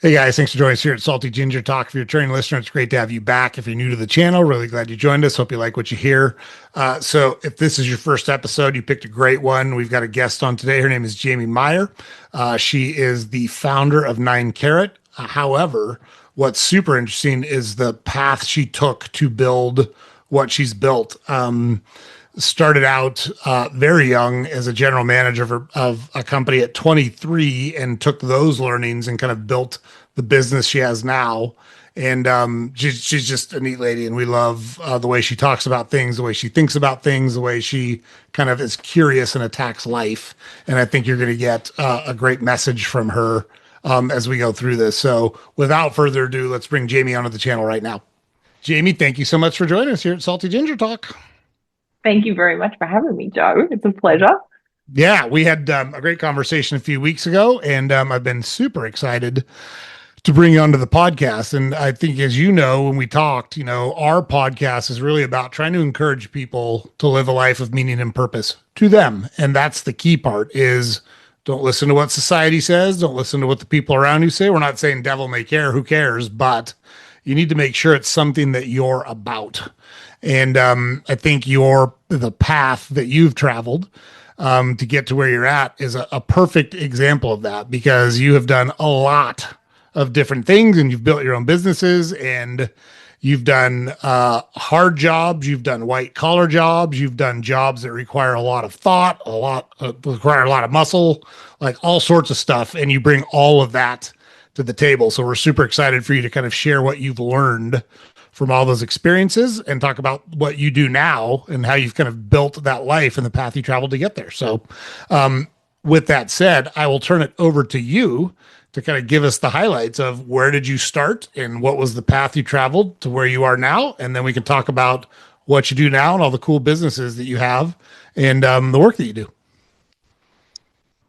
Hey guys, thanks for joining us here at Salty Ginger Talk. If you're a returning listener, it's great to have you back. If you're new to the channel, really glad you joined us. Hope you like what you hear. So, if this is your first episode, you picked a great one. We've got a guest on today. Her name is Jamie Meyer. She is the founder of Karat. However, what's super interesting is the path she took to build what she's built. Started out very young as a general manager of a company at 23 and took those learnings and kind of built the business she has now. And she's just a neat lady. And we love the way she talks about things, the way she thinks about things, the way she kind of is curious and attacks life. And I think you're going to get a great message from her as we go through this. So without further ado, let's bring Jamie onto the channel right now. Jamie, thank you so much for joining us here at Salty Ginger Talk. Thank you very much for having me, Joe. It's a pleasure. Yeah, we had a great conversation a few weeks ago, and I've been super excited to bring you onto the podcast. And I think, as you know, when we talked, our podcast is really about trying to encourage people to live a life of meaning and purpose to them. And that's the key part is don't listen to what society says. Don't listen to what the people around you say. We're not saying devil may care, who cares, but you need to make sure it's something that you're about. And I think the path that you've traveled to get to where you're at is a perfect example of that because you have done a lot of different things and you've built your own businesses and you've done hard jobs, you've done white collar jobs, you've done jobs that require a lot of thought, require a lot of muscle, like all sorts of stuff. And you bring all of that to the table. So we're super excited for you to kind of share what you've learned from all those experiences and talk about what you do now and how you've kind of built that life and the path you traveled to get there. So, with that said, I will turn it over to you to kind of give us the highlights of where did you start and what was the path you traveled to where you are now. And then we can talk about what you do now and all the cool businesses that you have and the work that you do.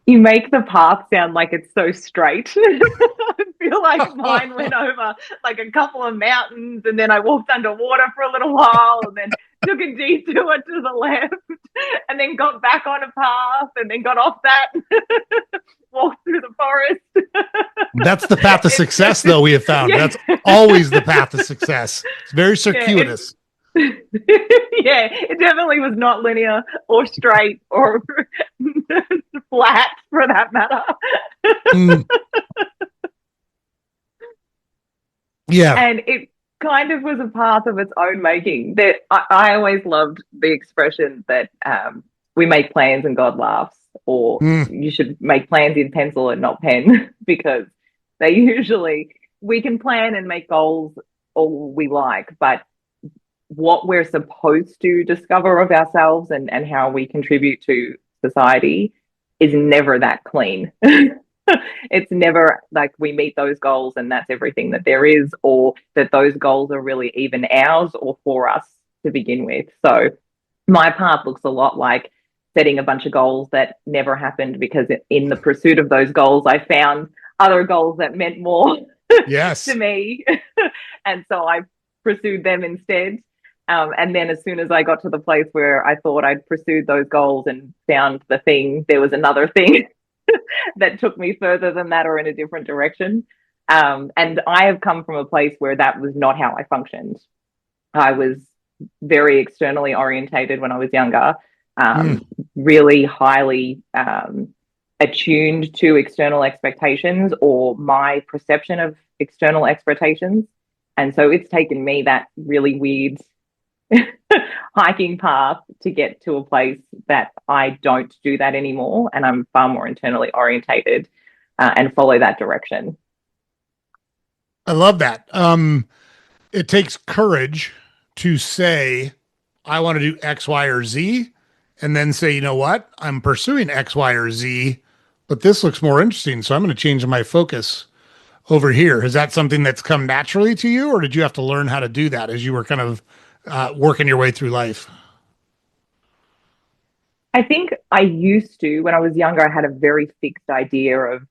You make the path sound like it's so straight. I feel like mine went over like a couple of mountains and then I walked underwater for a little while and then took a detour to the left and then got back on a path and then got off that, walked through the forest. That's the path of success, though, we have found. Yeah. That's always the path of success. It's very circuitous. Yeah, it definitely was not linear or straight or flat for that matter. Yeah. And it kind of was a path of its own making. That I always loved the expression that we make plans and God laughs, or you should make plans in pencil and not pen, because we can plan and make goals all we like, but what we're supposed to discover of ourselves and how we contribute to society is never that clean. It's never like we meet those goals and that's everything that there is, or that those goals are really even ours or for us to begin with. So my path looks a lot like setting a bunch of goals that never happened because in the pursuit of those goals, I found other goals that meant more to me. And so I pursued them instead. And then as soon as I got to the place where I thought I'd pursued those goals and found the thing, there was another thing that took me further than that or in a different direction. And I have come from a place where that was not how I functioned. I was very externally orientated when I was younger, really highly attuned to external expectations or my perception of external expectations. And so it's taken me that really weird hiking path to get to a place that I don't do that anymore, and I'm far more internally orientated and follow that direction. I love that. It takes courage to say, I want to do X, Y, or Z, and then say, you know what? I'm pursuing X, Y, or Z, but this looks more interesting, so I'm going to change my focus over here. Is that something that's come naturally to you, or did you have to learn how to do that as you were kind of working your way through life? I think I used to, when I was younger, I had a very fixed idea of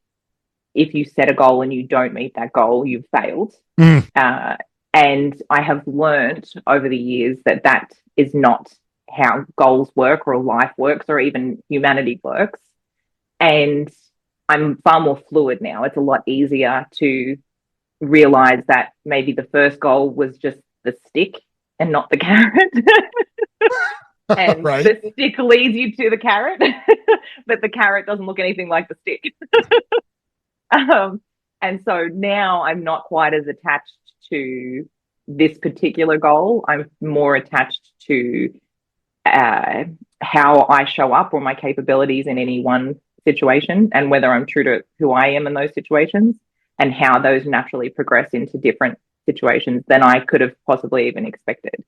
if you set a goal and you don't meet that goal, you've failed. And I have learned over the years that that is not how goals work or life works or even humanity works. And I'm far more fluid now. It's a lot easier to realize that maybe the first goal was just the stick and not the carrot. And Right. the stick leads you to the carrot, but the carrot doesn't look anything like the stick. um, and so now I'm not quite as attached to this particular goal. I'm more attached to how I show up or my capabilities in any one situation, and whether I'm true to who I am in those situations, and how those naturally progress into different situations than I could have possibly even expected.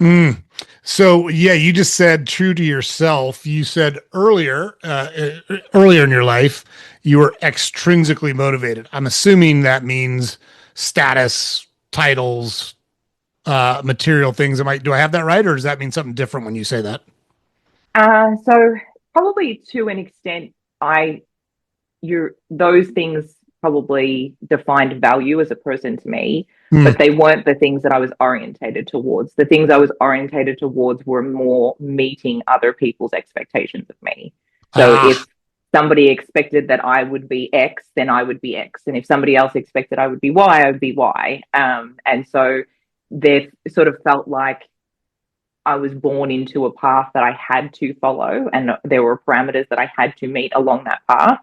Mm. So yeah, you just said true to yourself. You said earlier in your life, you were extrinsically motivated. I'm assuming that means status, titles, material things. Do I have that right? Or does that mean something different when you say that? So probably to an extent, those things probably defined value as a person to me, Mm. but they weren't the things that I was orientated towards. The things I was orientated towards were more meeting other people's expectations of me. So Ah. if somebody expected that I would be X, then I would be X. And if somebody else expected I would be Y, I would be Y. And so they sort of felt like I was born into a path that I had to follow, and there were parameters that I had to meet along that path.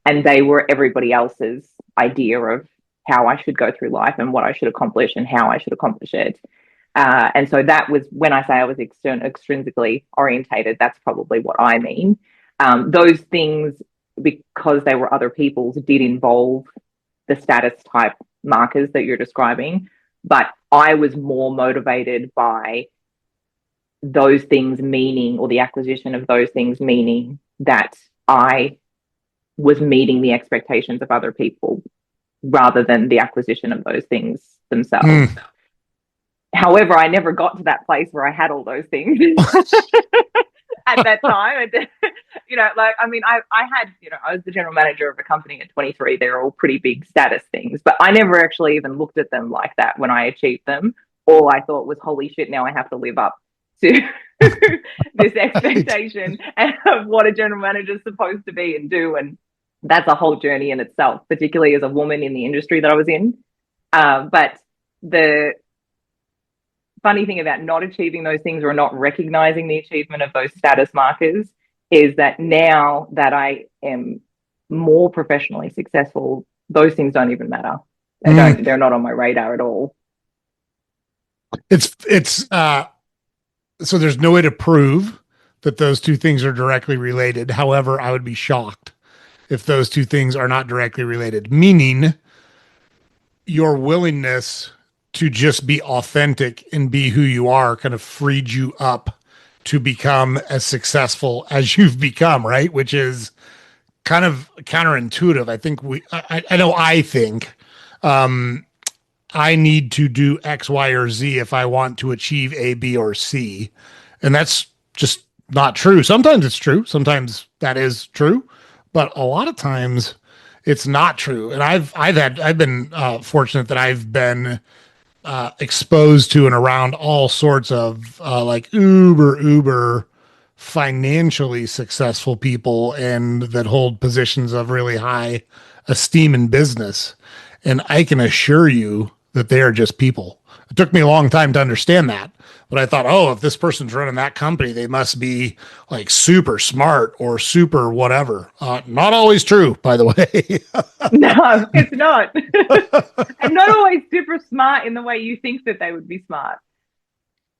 And they were everybody else's idea of how I should go through life and what I should accomplish and how I should accomplish it. And so that was when I say I was extrinsically orientated, that's probably what I mean. Those things, because they were other people's, did involve the status type markers that you're describing. But I was more motivated by those things meaning, or the acquisition of those things meaning, that I was meeting the expectations of other people rather than the acquisition of those things themselves. Mm. However, I never got to that place where I had all those things at that time. And, I had, I was the general manager of a company at 23. They're all pretty big status things, but I never actually even looked at them like that when I achieved them. All I thought was, holy shit, now I have to live up to this expectation of what a general manager is supposed to be and do. And that's a whole journey in itself, particularly as a woman in the industry that I was in. But the funny thing about not achieving those things or not recognizing the achievement of those status markers is that now that I am more professionally successful, those things don't even matter. They're not on my radar at all. So there's no way to prove that those two things are directly related. However, I would be shocked if those two things are not directly related, meaning your willingness to just be authentic and be who you are kind of freed you up to become as successful as you've become, right? Which is kind of counterintuitive. I think I need to do X, Y, or Z if I want to achieve A, B, or C. And that's just not true. Sometimes it's true. Sometimes that is true. But a lot of times it's not true. And I've been fortunate that I've been exposed to and around all sorts of like uber financially successful people, and that hold positions of really high esteem in business. And I can assure you that they are just people. It took me a long time to understand that, but I thought, oh, if this person's running that company, they must be like super smart or super whatever. Not always true, by the way. No, it's not. And not always super smart in the way you think that they would be smart.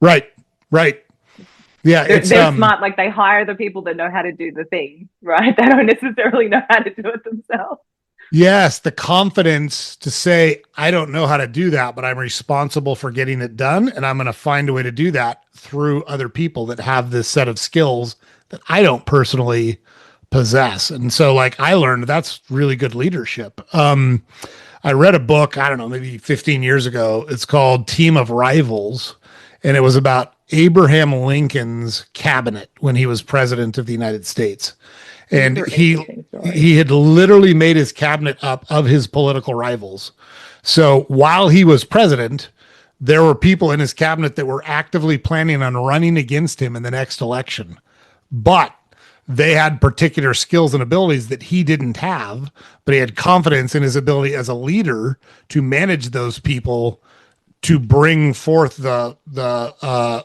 Right. Yeah, they're smart. Like, they hire the people that know how to do the thing, right? They don't necessarily know how to do it themselves. Yes, the confidence to say, I don't know how to do that, but I'm responsible for getting it done. And I'm going to find a way to do that through other people that have this set of skills that I don't personally possess. And so, like, I learned that's really good leadership. I read a book, I don't know, maybe 15 years ago. It's called Team of Rivals. And it was about Abraham Lincoln's cabinet when he was president of the United States. And he had literally made his cabinet up of his political rivals. So while he was president, there were people in his cabinet that were actively planning on running against him in the next election. But they had particular skills and abilities that he didn't have, but he had confidence in his ability as a leader to manage those people to bring forth the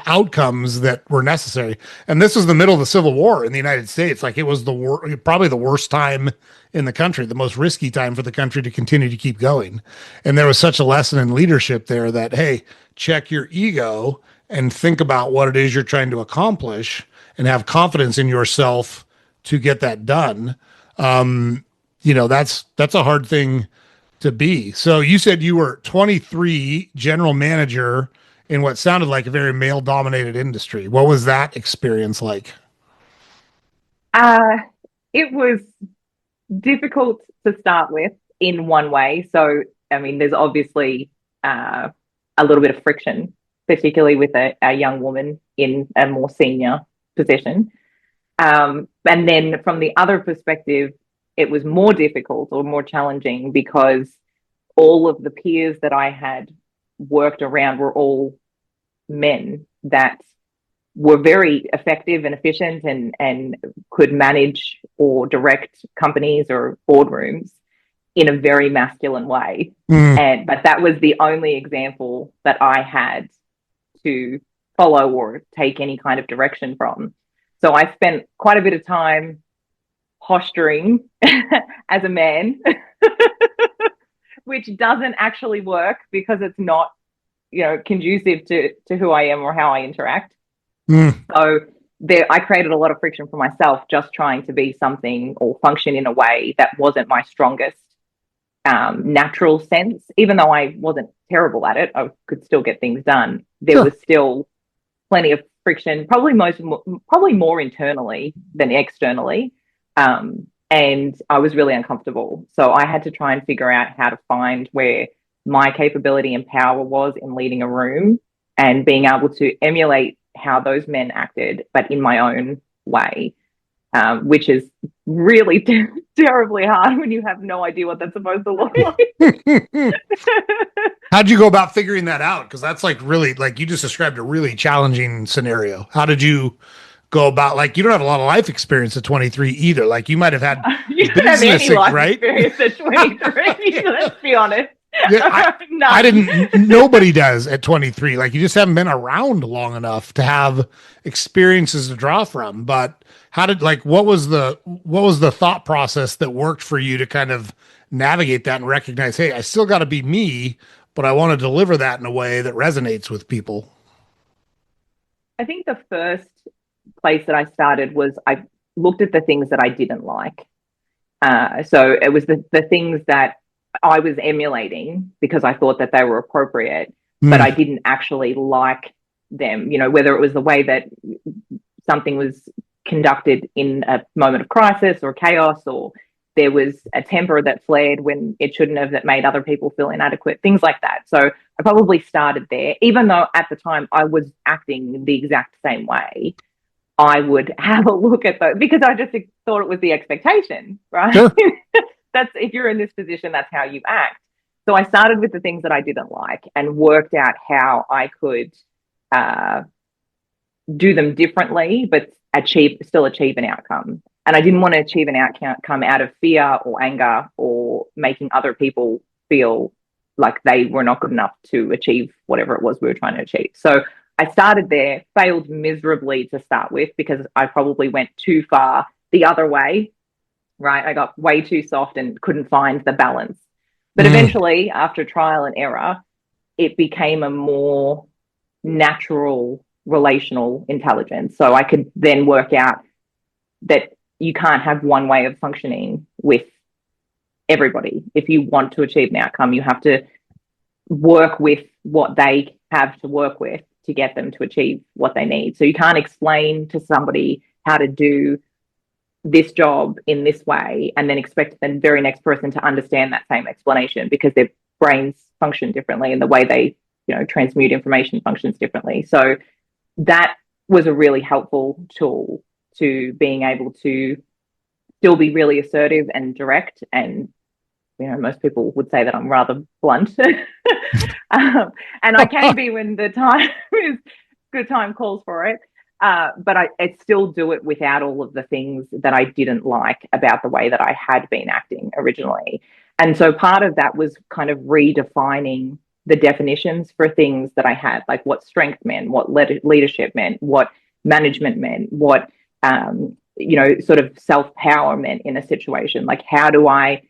outcomes that were necessary. And this was the middle of the Civil War in the United States. Like, it was probably the worst time in the country, the most risky time for the country to continue to keep going. And there was such a lesson in leadership there that, hey, check your ego and think about what it is you're trying to accomplish and have confidence in yourself to get that done. That's a hard thing to be. So you said you were 23, general manager in what sounded like a very male dominated industry. What was that experience like? Uh, it was difficult to start with in one way. So, I mean, there's obviously a little bit of friction, particularly with a young woman in a more senior position. And then from the other perspective, it was more difficult or more challenging because all of the peers that I had worked around were all men that were very effective and efficient and could manage or direct companies or boardrooms in a very masculine way. But that was the only example that I had to follow or take any kind of direction from. So I spent quite a bit of time posturing as a man, which doesn't actually work because it's not, conducive to who I am or how I interact. So I created a lot of friction for myself just trying to be something or function in a way that wasn't my strongest natural sense. Even though I wasn't terrible at it, I could still get things done. There was still plenty of friction, probably more internally than externally. And I was really uncomfortable. So I had to try and figure out how to find where my capability and power was in leading a room and being able to emulate how those men acted, but in my own way, which is really terribly hard when you have no idea what that's supposed to look like. How'd you go about figuring that out? Because that's like really, like you just described a really challenging scenario. How did you go about, like, you don't have a lot of life experience at 23 either. Like, you might have had you don't have any life right? experience at 23. Let's be honest. Yeah, I didn't. Nobody does at 23. Like, you just haven't been around long enough to have experiences to draw from. But what was the thought process that worked for you to kind of navigate that and recognize, hey, I still got to be me, but I want to deliver that in a way that resonates with people? I think the first place that I started was I looked at the things that I didn't like. So it was the things that I was emulating because I thought that they were appropriate, but I didn't actually like them, whether it was the way that something was conducted in a moment of crisis or chaos, or there was a temper that flared when it shouldn't have, that made other people feel inadequate, things like that. So I probably started there, even though at the time I was acting the exact same way. I would have a look at those because I just thought it was the expectation, right? Sure. That's, if you're in this position, that's how you act. So I started with the things that I didn't like and worked out how I could do them differently, but still achieve an outcome. And I didn't want to achieve an outcome out of fear or anger or making other people feel like they were not good enough to achieve whatever it was we were trying to achieve. So I started there, failed miserably to start with because I probably went too far the other way, right? I got way too soft and couldn't find the balance. But eventually, after trial and error, it became a more natural relational intelligence. So I could then work out that you can't have one way of functioning with everybody. If you want to achieve an outcome, you have to work with what they have to work with to get them to achieve what they need. So you can't explain to somebody how to do this job in this way and then expect the very next person to understand that same explanation, because their brains function differently and the way they, transmute information functions differently. So that was a really helpful tool to being able to still be really assertive and direct. And, most people would say that I'm rather blunt. And I can be when the time calls for it. But I still do it without all of the things that I didn't like about the way that I had been acting originally. And so part of that was kind of redefining the definitions for things that I had, like what strength meant, what leadership meant, what management meant, what sort of self-power meant in a situation. Like, how do I,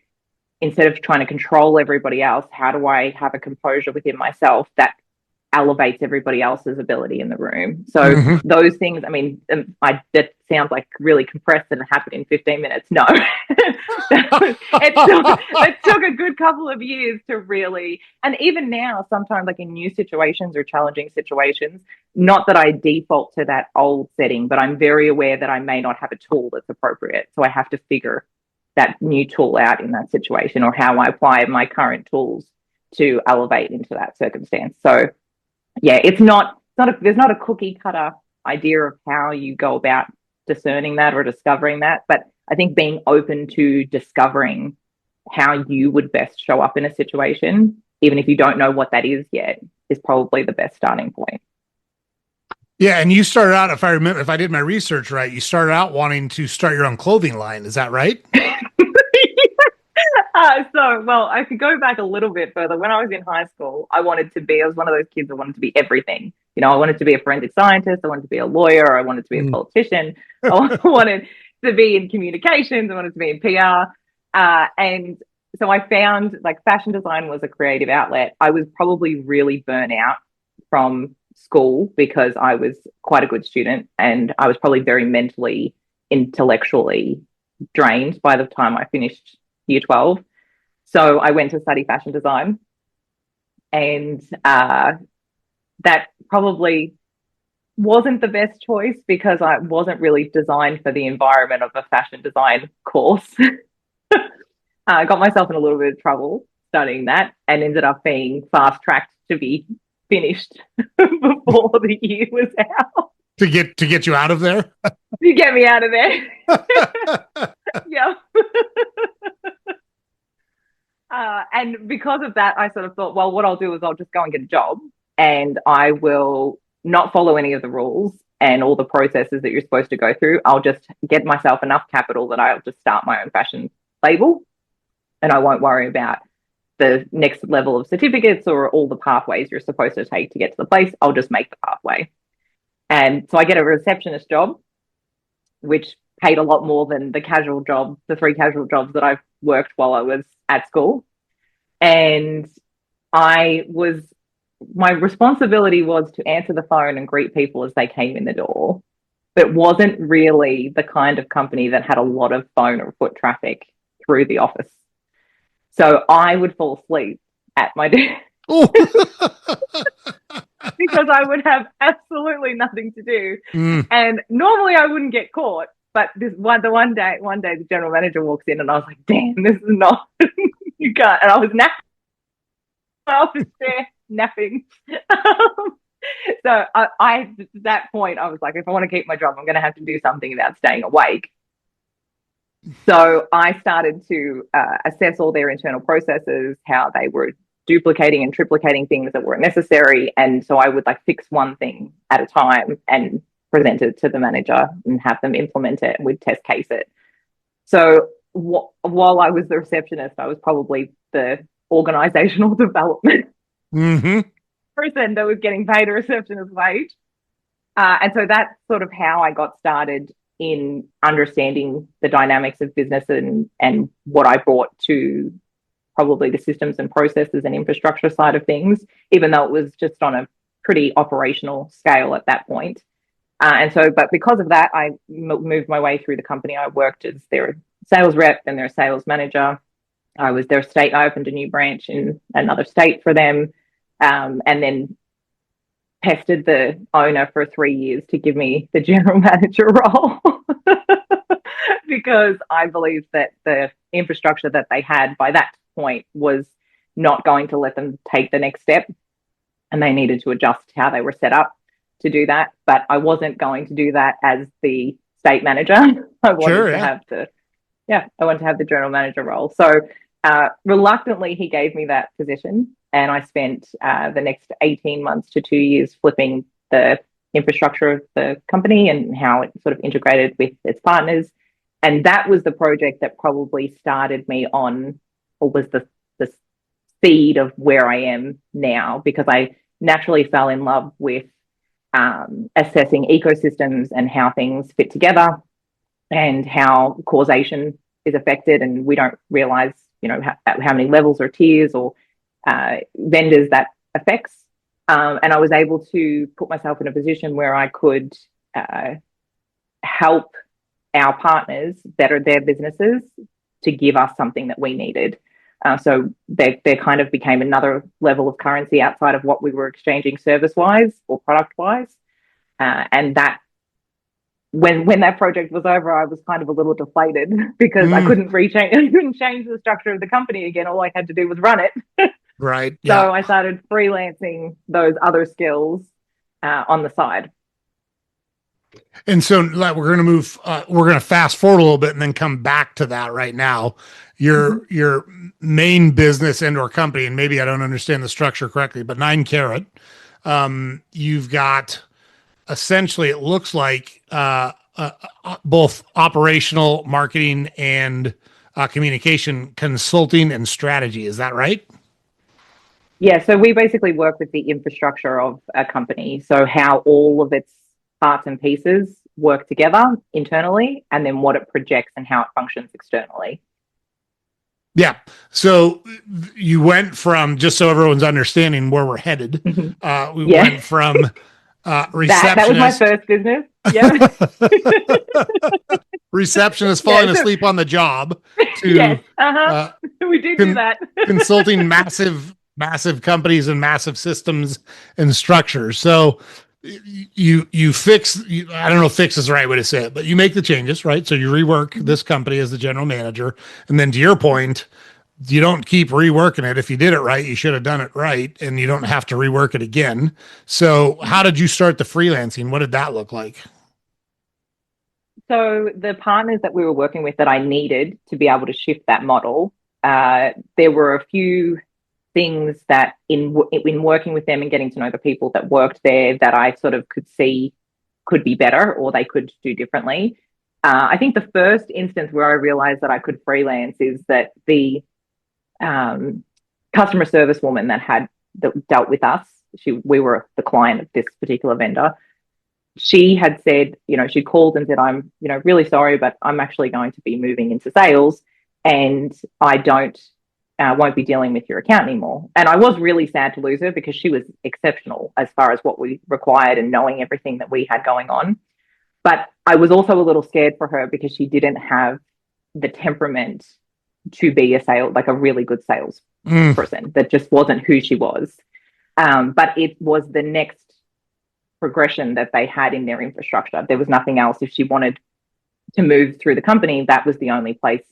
instead of trying to control everybody else, how do I have a composure within myself that elevates everybody else's ability in the room? So Mm-hmm. those things, I mean, that sounds like really compressed and it happened in 15 minutes. No, it took a good couple of years to really, and even now, sometimes like in new situations or challenging situations, not that I default to that old setting, but I'm very aware that I may not have a tool that's appropriate. So I have to figure that new tool out in that situation, or how I apply my current tools to elevate into that circumstance. So yeah, there's not a cookie cutter idea of how you go about discerning that or discovering that. But I think being open to discovering how you would best show up in a situation, even if you don't know what that is yet, is probably the best starting point. Yeah, and you started out, if I remember, if I did my research right, you started out wanting to start your own clothing line. Is that right? Well, I could go back a little bit further. When I was in high school, I was one of those kids that wanted to be everything. You know, I wanted to be a forensic scientist. I wanted to be a lawyer. I wanted to be a politician. I wanted to be in communications. I wanted to be in PR. And so I found like fashion design was a creative outlet. I was probably really burnt out from school because I was quite a good student and I was probably very mentally, intellectually drained by the time I finished year 12. So I went to study fashion design, and that probably wasn't the best choice because I wasn't really designed for the environment of a fashion design course. I got myself in a little bit of trouble studying that and ended up being fast tracked to be finished before the year was out. To get you out of there? To get me out of there. Yeah. And because of that, I sort of thought, well, what I'll do is I'll just go and get a job and I will not follow any of the rules and all the processes that you're supposed to go through. I'll just get myself enough capital that I'll just start my own fashion label and I won't worry about the next level of certificates or all the pathways you're supposed to take to get to the place. I'll just make the pathway. And so I get a receptionist job, which paid a lot more than the 3 casual jobs that I've worked while I was at school. And my responsibility was to answer the phone and greet people as they came in the door. But it wasn't really the kind of company that had a lot of phone or foot traffic through the office. So I would fall asleep at my desk because I would have absolutely nothing to do. And normally I wouldn't get caught. But one day the general manager walks in and I was like, damn, this is not, you can't. And I was napping. I was there napping. So at that point, I was like, if I want to keep my job, I'm going to have to do something about staying awake. So I started to assess all their internal processes, how they were duplicating and triplicating things that weren't necessary. And so I would like fix one thing at a time and present it to the manager and have them implement it, and we'd test case it. So while I was the receptionist, I was probably the organizational development person that was getting paid a receptionist wage. And so that's sort of how I got started in understanding the dynamics of business and what I brought to probably the systems and processes and infrastructure side of things, even though it was just on a pretty operational scale at that point. But because of that, I moved my way through the company. I worked as their sales rep and their sales manager. I was their state. I opened a new branch in another state for them, and then pestered the owner for 3 years to give me the general manager role because I believed that the infrastructure that they had by that point was not going to let them take the next step, and they needed to adjust how they were set up to do that. But I wasn't going to do that as the state manager. I wanted to have the general manager role. So reluctantly, he gave me that position, and I spent the next 18 months to 2 years flipping the infrastructure of the company and how it sort of integrated with its partners. And that was the project that probably started me on, or was the seed of where I am now, because I naturally fell in love with assessing ecosystems and how things fit together and how causation is affected. And we don't realize, how many levels or tiers or vendors that affects. And I was able to put myself in a position where I could help our partners better their businesses to give us something that we needed. So they kind of became another level of currency outside of what we were exchanging service-wise or product-wise. And that, when that project was over, I was kind of a little deflated because I couldn't change the structure of the company again. All I had to do was run it. Right. So Yeah. I started freelancing those other skills on the side. And so like, we're going to fast forward a little bit and then come back to that right now. Your main business and or company, and maybe I don't understand the structure correctly, but 9Karat, you've got essentially, it looks like both operational marketing and communication consulting and strategy. Is that right? Yeah, so we basically work with the infrastructure of a company. So how all of its parts and pieces work together internally, and then what it projects and how it functions externally. Yeah. So you went from, just so everyone's understanding where we're headed, we went from receptionist. That was my first business. Yeah. Receptionist falling asleep on the job to yes. We did do that. Consulting massive companies and massive systems and structures. So you fix, I don't know if fix is the right way to say it, but you make the changes, right? So you rework this company as the general manager. And then to your point, you don't keep reworking it. If you did it right, you should have done it right, and you don't have to rework it again. So how did you start the freelancing? What did that look like? So the partners that we were working with that I needed to be able to shift that model, there were a few things that in working with them and getting to know the people that worked there that I sort of could see could be better or they could do differently. I think the first instance where I realized that I could freelance is that the customer service woman that dealt with us, we were the client of this particular vendor. She had said, she called and said, I'm, really sorry, but I'm actually going to be moving into sales and I won't be dealing with your account anymore. And I was really sad to lose her because she was exceptional as far as what we required and knowing everything that we had going on. But I was also a little scared for her because she didn't have the temperament to be like a really good sales person. That just wasn't who she was. But it was the next progression that they had in their infrastructure. There was nothing else. If she wanted to move through the company, that was the only place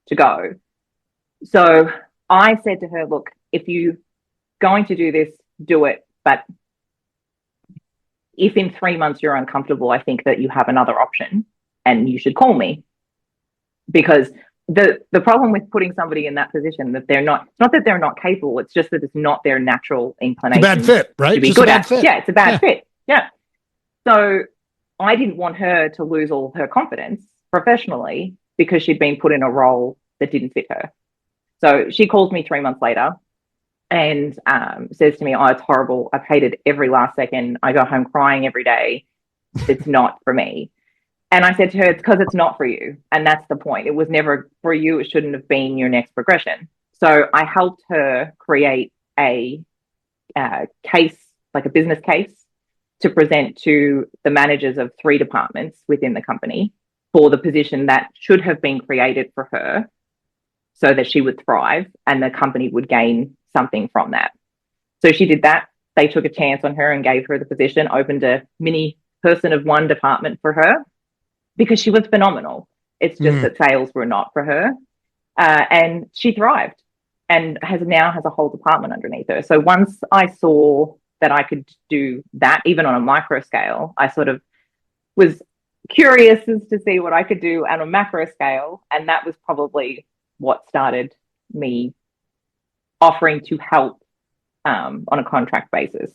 to go. So I said to her, look, if you're going to do this, do it. But if in 3 months you're uncomfortable, I think that you have another option and you should call me. Because the problem with putting somebody in that position that it's not that they're not capable, it's just that it's not their natural inclination. It's a bad fit, right? To be good at. Yeah, it's a bad fit. Yeah. So I didn't want her to lose all her confidence professionally because she'd been put in a role that didn't fit her. So she calls me 3 months later and says to me, oh, it's horrible. I've hated every last second. I go home crying every day. It's not for me. And I said to her, it's because it's not for you. And that's the point. It was never for you. It shouldn't have been your next progression. So I helped her create a case, like a business case, to present to the managers of 3 departments within the company for the position that should have been created for her so that she would thrive and the company would gain something from that. So she did that. They took a chance on her and gave her the position, opened a mini person of 1 department for her because she was phenomenal. It's just that sales were not for her. And she thrived and now has a whole department underneath her. So once I saw that I could do that, even on a micro scale, I sort of was curious as to see what I could do on a macro scale. And that was probably what started me offering to help on a contract basis.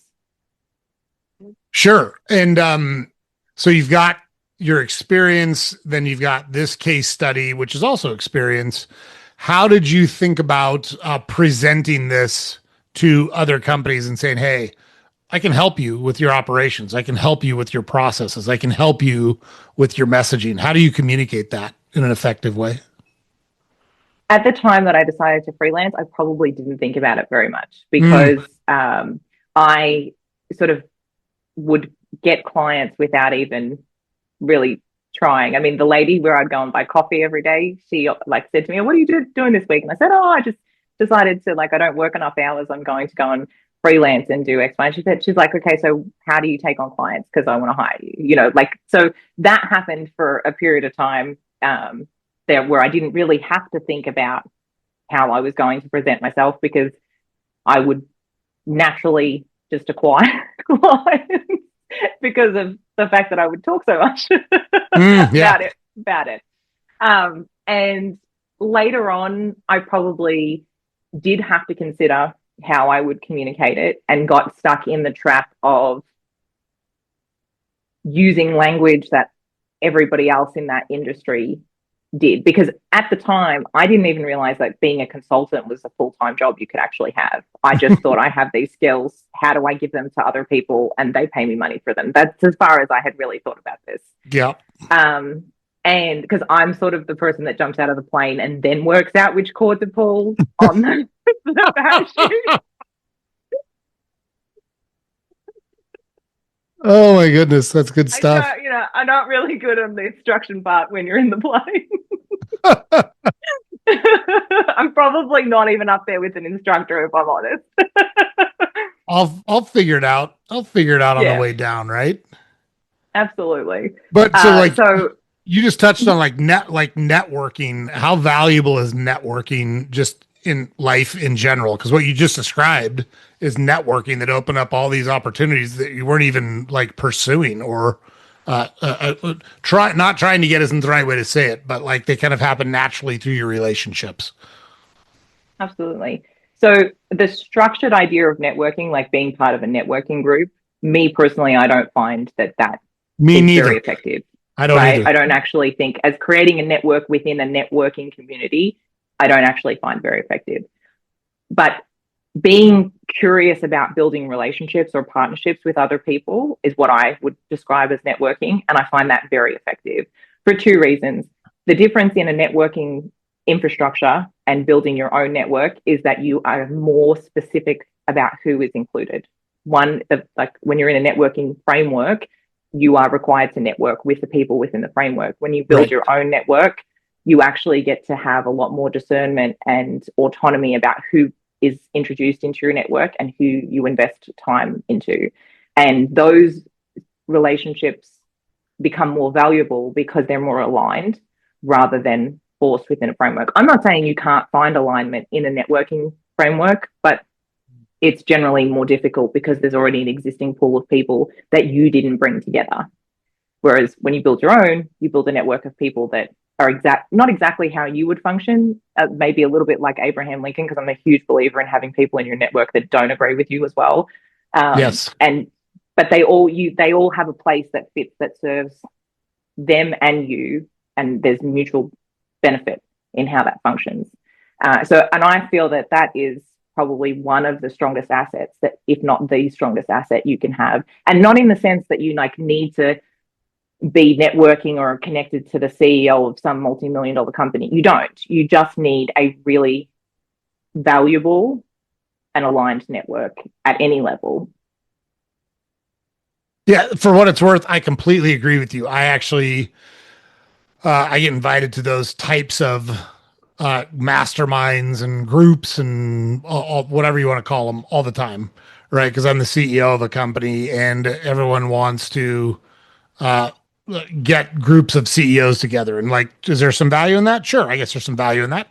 Sure. And so you've got your experience, then you've got this case study, which is also experience. How did you think about presenting this to other companies and saying, hey, I can help you with your operations. I can help you with your processes. I can help you with your messaging. How do you communicate that in an effective way? At the time that I decided to freelance, I probably didn't think about it very much Mm, because I sort of would get clients without even really trying. I mean, the lady where I'd go and buy coffee every day, she like said to me, "What are you doing this week?" And I said, "Oh, I just decided to like I don't work enough hours. I'm going to go and freelance and do X, Y." And she's like, "Okay, so how do you take on clients? Because I want to hire you." You know, like so that happened for a period of time there where I didn't really have to think about how I was going to present myself because I would naturally just acquire clients because of the fact that I would talk so much yeah. about it. And later on, I probably did have to consider how I would communicate it and got stuck in the trap of using language that everybody else in that industry did because at the time I didn't even realize that being a consultant was a full-time job you could actually have. I just thought I have these skills, how do I give them to other people and they pay me money for them? That's as far as I had really thought about this. Yeah. um and because I'm sort of the person that jumps out of the plane and then works out which cord to pull on the parachute. Oh my goodness, that's good I stuff. don't, I'm not really good on the instruction part when you're in the plane. I'm probably not even up there with an instructor if I'm honest. I'll figure it out. I'll figure it out on the Yeah, way down, right? absolutely. But so like So you just touched on like networking. How valuable is networking just in life in general? Because what you just described is networking that open up all these opportunities that you weren't even like pursuing or try not trying to get isn't the right way to say it, but like they kind of happen naturally through your relationships. absolutely. So the structured idea of networking, like being part of a networking group, me personally, I don't find that that Me is very neither. effective, I don't right? either. I don't actually think as creating a network within a networking community, I don't actually find very effective. But being curious about building relationships or partnerships with other people is what I would describe as networking. And I find that very effective for two reasons. The difference in a networking infrastructure and building your own network is that you are more specific about who is included. One, like when you're in a networking framework, you are required to network with the people within the framework. When you build Right. your own network, you actually get to have a lot more discernment and autonomy about who is introduced into your network and who you invest time into. And those relationships become more valuable because they're more aligned rather than forced within a framework. I'm not saying you can't find alignment in a networking framework, but it's generally more difficult because there's already an existing pool of people that you didn't bring together. Whereas when you build your own, you build a network of people that are not exactly how you would function, maybe a little bit like Abraham Lincoln, because I'm a huge believer in having people in your network that don't agree with you as well. Yes. And but they all have a place that fits that serves them and you, and there's mutual benefit in how that functions. And I feel that that is probably one of the strongest assets, that if not the strongest asset you can have, and not in the sense that you like need to be networking or connected to the CEO of some multi-million dollar company. You don't. You just need a really valuable and aligned network at any level. Yeah, for what it's worth, I completely agree with you. I actually I get invited to those types of masterminds and groups and whatever you want to call them all the time, right? Because I'm the CEO of a company and everyone wants to uh, get groups of CEOs together. And like, is there some value in that? Sure, I guess there's some value in that.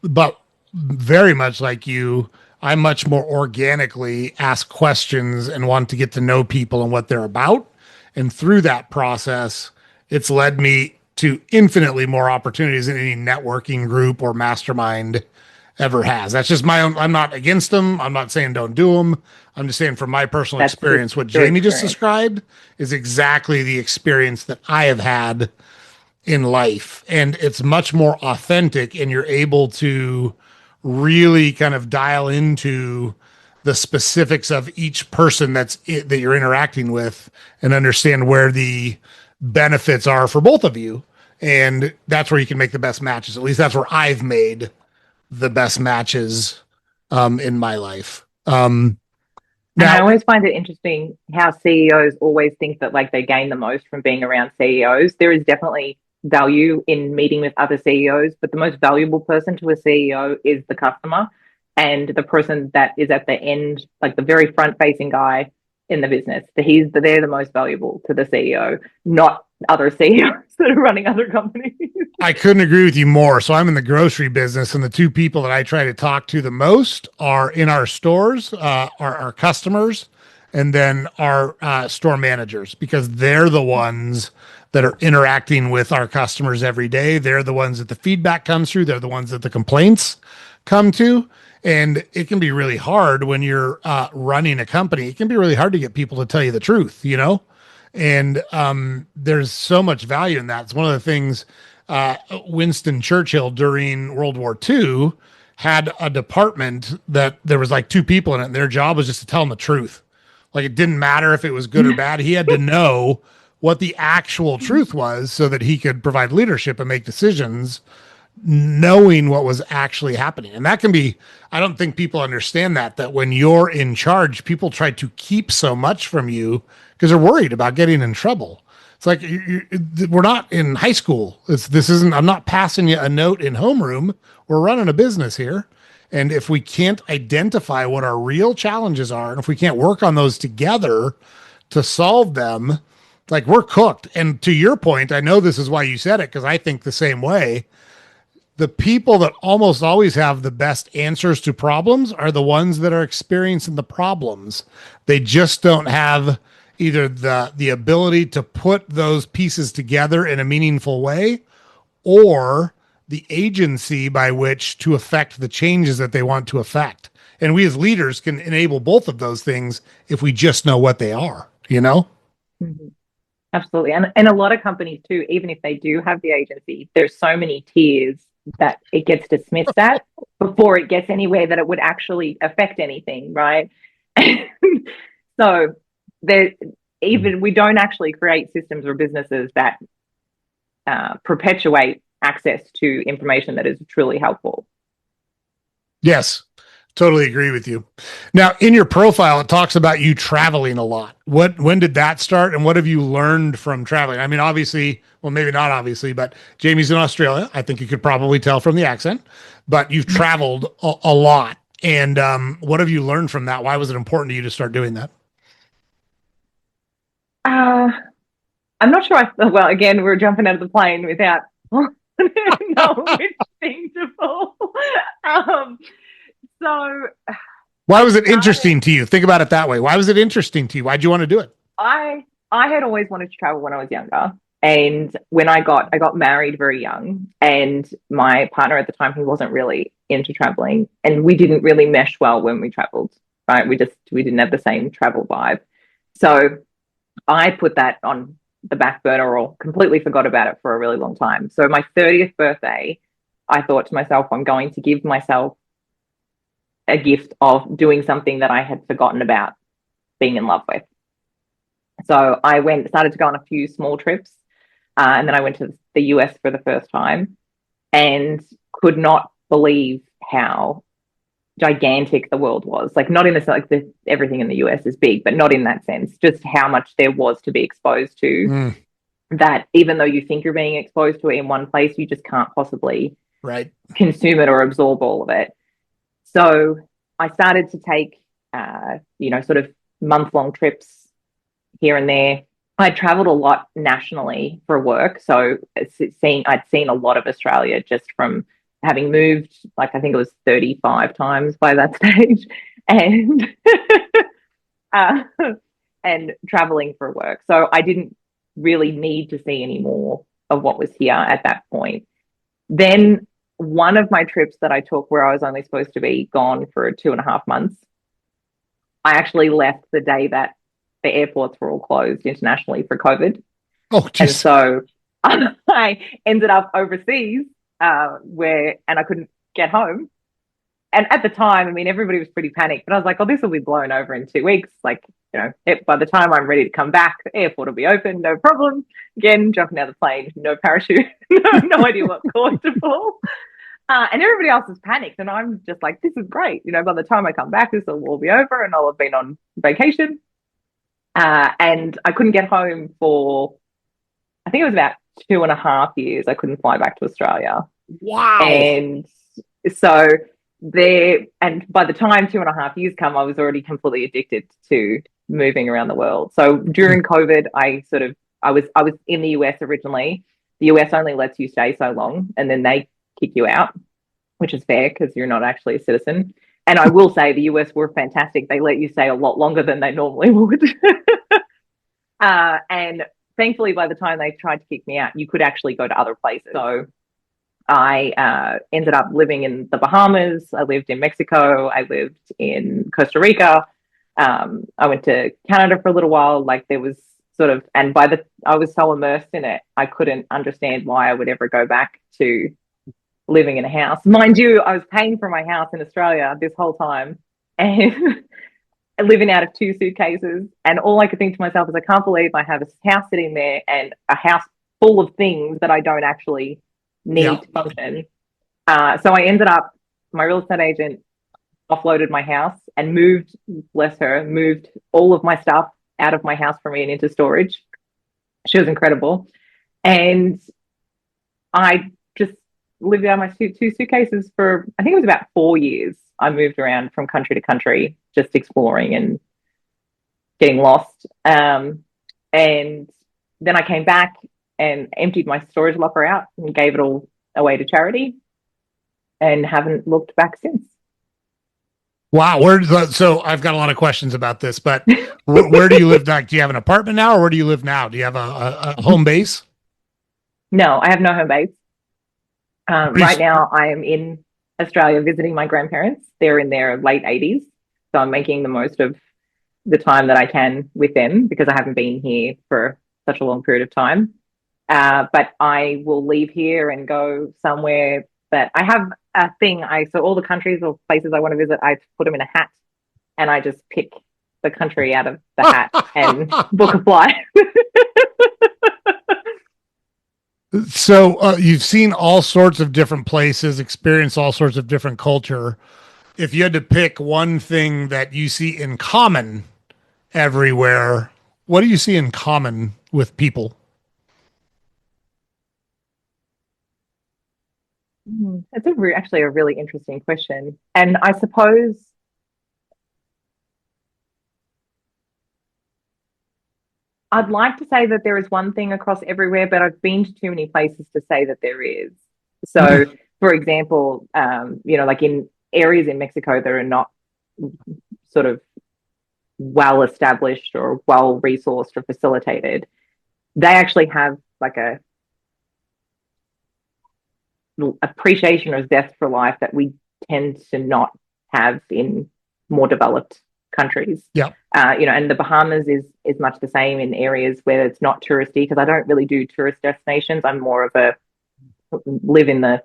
But very much like you, I much more organically ask questions and want to get to know people and what they're about. And through that process, it's led me to infinitely more opportunities in any networking group or mastermind. ever has. That's just my own. I'm not against them. I'm not saying don't do them. I'm just saying from my personal That's just experience, what your Jamie just experience. described is exactly the experience that I have had in life. And it's much more authentic, and you're able to really kind of dial into the specifics of each person that you're interacting with and understand where the benefits are for both of you. And that's where you can make the best matches. At least that's where I've made the best matches in my life. And Now, I always find it interesting how CEOs always think that like they gain the most from being around CEOs. There is definitely value in meeting with other CEOs, but the most valuable person to a CEO is the customer and the person that is at the end, like the very front facing guy in the business. They're the most valuable to the CEO, not other CEOs that are running other companies. I couldn't agree with you more. So I'm in the grocery business, and the two people that I try to talk to the most are in our stores, are our customers, and then our store managers, because they're the ones that are interacting with our customers every day. They're the ones that the feedback comes through. They're the ones that the complaints come to. And it can be really hard when you're running a company. It can be really hard to get people to tell you the truth, you know? And there's so much value in that. It's one of the things Winston Churchill during World War II had a department that there was like two people in it, and their job was just to tell him the truth. Like it didn't matter if it was good or bad. He had to know what the actual truth was so that he could provide leadership and make decisions knowing what was actually happening. And that can be, I don't think people understand that when you're in charge, people try to keep so much from you because they're worried about getting in trouble. It's like we're not in high school. This isn't. I'm not passing you a note in homeroom. We're running a business here, and if we can't identify what our real challenges are, and if we can't work on those together to solve them, like we're cooked. And to your point, I know this is why you said it because I think the same way. The people that almost always have the best answers to problems are the ones that are experiencing the problems. They just don't have either the ability to put those pieces together in a meaningful way or the agency by which to affect the changes that they want to affect. And we as leaders can enable both of those things if we just know what they are, you know? Mhm. Absolutely. And a lot of companies too, even if they do have the agency, there's so many tiers that it gets dismissed at before it gets anywhere that it would actually affect anything, right? So there even we don't actually create systems or businesses that perpetuate access to information that is truly helpful. Yes, totally agree with you. Now, in your profile, it talks about you traveling a lot. When did that start, and what have you learned from traveling? I mean, obviously, well, maybe not obviously, but Jamie's in Australia. I think you could probably tell from the accent, but you've traveled a lot. And what have you learned from that? Why was it important to you to start doing that? Uh, I'm not sure. Well, again, we're jumping out of the plane without knowing which thing to pull. Um, so Why I was it started. interesting to you? Think about it that way. Why was it interesting to you? Why'd you want to do it? I had always wanted to travel when I was younger. And when I got married very young, and my partner at the time, he wasn't really into traveling, and we didn't really mesh well when we traveled, right? We didn't have the same travel vibe. So I put that on the back burner or completely forgot about it for a really long time. So my 30th birthday, I thought to myself, I'm going to give myself a gift of doing something that I had forgotten about being in love with. So I started to go on a few small trips, and then I went to the US for the first time and could not believe how gigantic the world was. Like not in the like everything in the US is big, but not in that sense. Just how much there was to be exposed to. Mm, That even though you think you're being exposed to it in one place, you just can't possibly right. consume it or absorb all of it. So I started to take, sort of month-long trips here and there. I traveled a lot nationally for work, so I'd seen a lot of Australia just from having moved. Like I think it was 35 times by that stage, and uh, and traveling for work. So I didn't really need to see any more of what was here at that point. Then one of my trips that I took where I was only supposed to be gone for 2.5 months, I actually left the day that the airports were all closed internationally for COVID. Oh, And geez. so I ended up overseas and I couldn't get home. And at the time, I mean, everybody was pretty panicked, but I was like, oh, this will be blown over in 2 weeks. Like, by the time I'm ready to come back, the airport will be open, no problem. Again, jumping out of the plane, no parachute, no idea what cord to pull. And everybody else is panicked. And I'm just like, this is great. By the time I come back, this will all be over and I'll have been on vacation. And I couldn't get home for, I think it was about 2.5 years. I couldn't fly back to Australia. Wow. And so and by the time 2.5 years come, I was already completely addicted to moving around the world. So during COVID, I was in the US originally. The US only lets you stay so long and then they kick you out, which is fair because you're not actually a citizen. And I will say the US were fantastic. They let you stay a lot longer than they normally would. And thankfully, by the time they tried to kick me out, you could actually go to other places. So I ended up living in the Bahamas. I lived in Mexico. I lived in Costa Rica. I went to Canada for a little while. Like there was and I was so immersed in it, I couldn't understand why I would ever go back to living in a house. Mind you, I was paying for my house in Australia this whole time and living out of 2 suitcases. And all I could think to myself is, I can't believe I have a house sitting there and a house full of things that I don't actually need to function. So I ended up, my real estate agent offloaded my house and moved all of my stuff out of my house for me and into storage. She was incredible. And I just lived out my 2 suitcases for, I think it was about 4 years. I moved around from country to country, just exploring and getting lost. And then I came back and emptied my storage locker out and gave it all away to charity and haven't looked back since. Wow. So I've got a lot of questions about this, but where do you live now? Do you have an apartment now or where do you live now? Do you have a home base? No, I have no home base. Right now I am in Australia visiting my grandparents. They're in their late 80s. So I'm making the most of the time that I can with them because I haven't been here for such a long period of time. But I will leave here and go somewhere that I have a thing. So all the countries or places I want to visit, I put them in a hat and I just pick the country out of the hat and book a flight. So you've seen all sorts of different places, experienced all sorts of different culture. If you had to pick one thing that you see in common everywhere, what do you see in common with people? That's actually a really interesting question. And I suppose I'd like to say that there is one thing across everywhere, but I've been to too many places to say that there is. So, for example, like in areas in Mexico that are not sort of well established or well resourced or facilitated, they actually have like a appreciation or zest for life that we tend to not have in more developed countries. Yeah. And the Bahamas is much the same in areas where it's not touristy, because I don't really do tourist destinations. I'm more of a live in the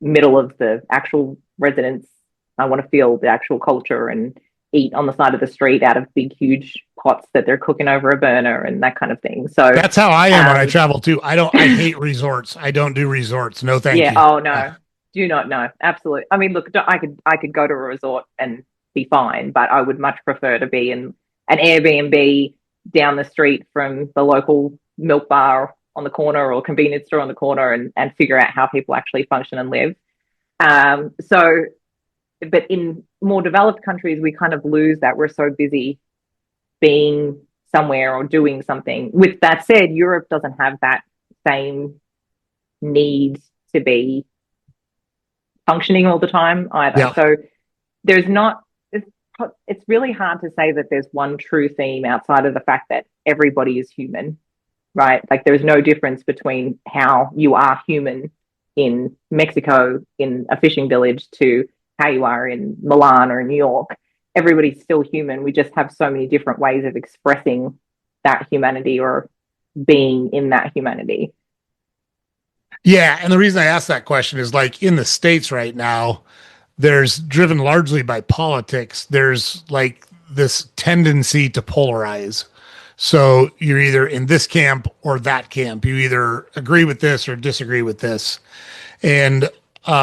middle of the actual residents. I want to feel the actual culture and eat on the side of the street out of big, huge pots that they're cooking over a burner and that kind of thing. So that's how I am when I travel too. I hate resorts. I don't do resorts. No, thank you. Oh no, do not know. Absolutely. I mean, look, I could go to a resort and be fine, but I would much prefer to be in an Airbnb down the street from the local milk bar on the corner or convenience store on the corner and figure out how people actually function and live. But in more developed countries, we kind of lose that. We're so busy being somewhere or doing something. With that said, Europe doesn't have that same need to be functioning all the time either. Yeah. So it's really hard to say that there's one true theme outside of the fact that everybody is human, right? Like there's no difference between how you are human in Mexico in a fishing village to how you are in Milan or New York. Everybody's still human. We just have so many different ways of expressing that humanity or being in that humanity. Yeah, and the reason I asked that question is like in the States right now, there's driven largely by politics. There's like this tendency to polarize. So you're either in this camp or that camp. You either agree with this or disagree with this. And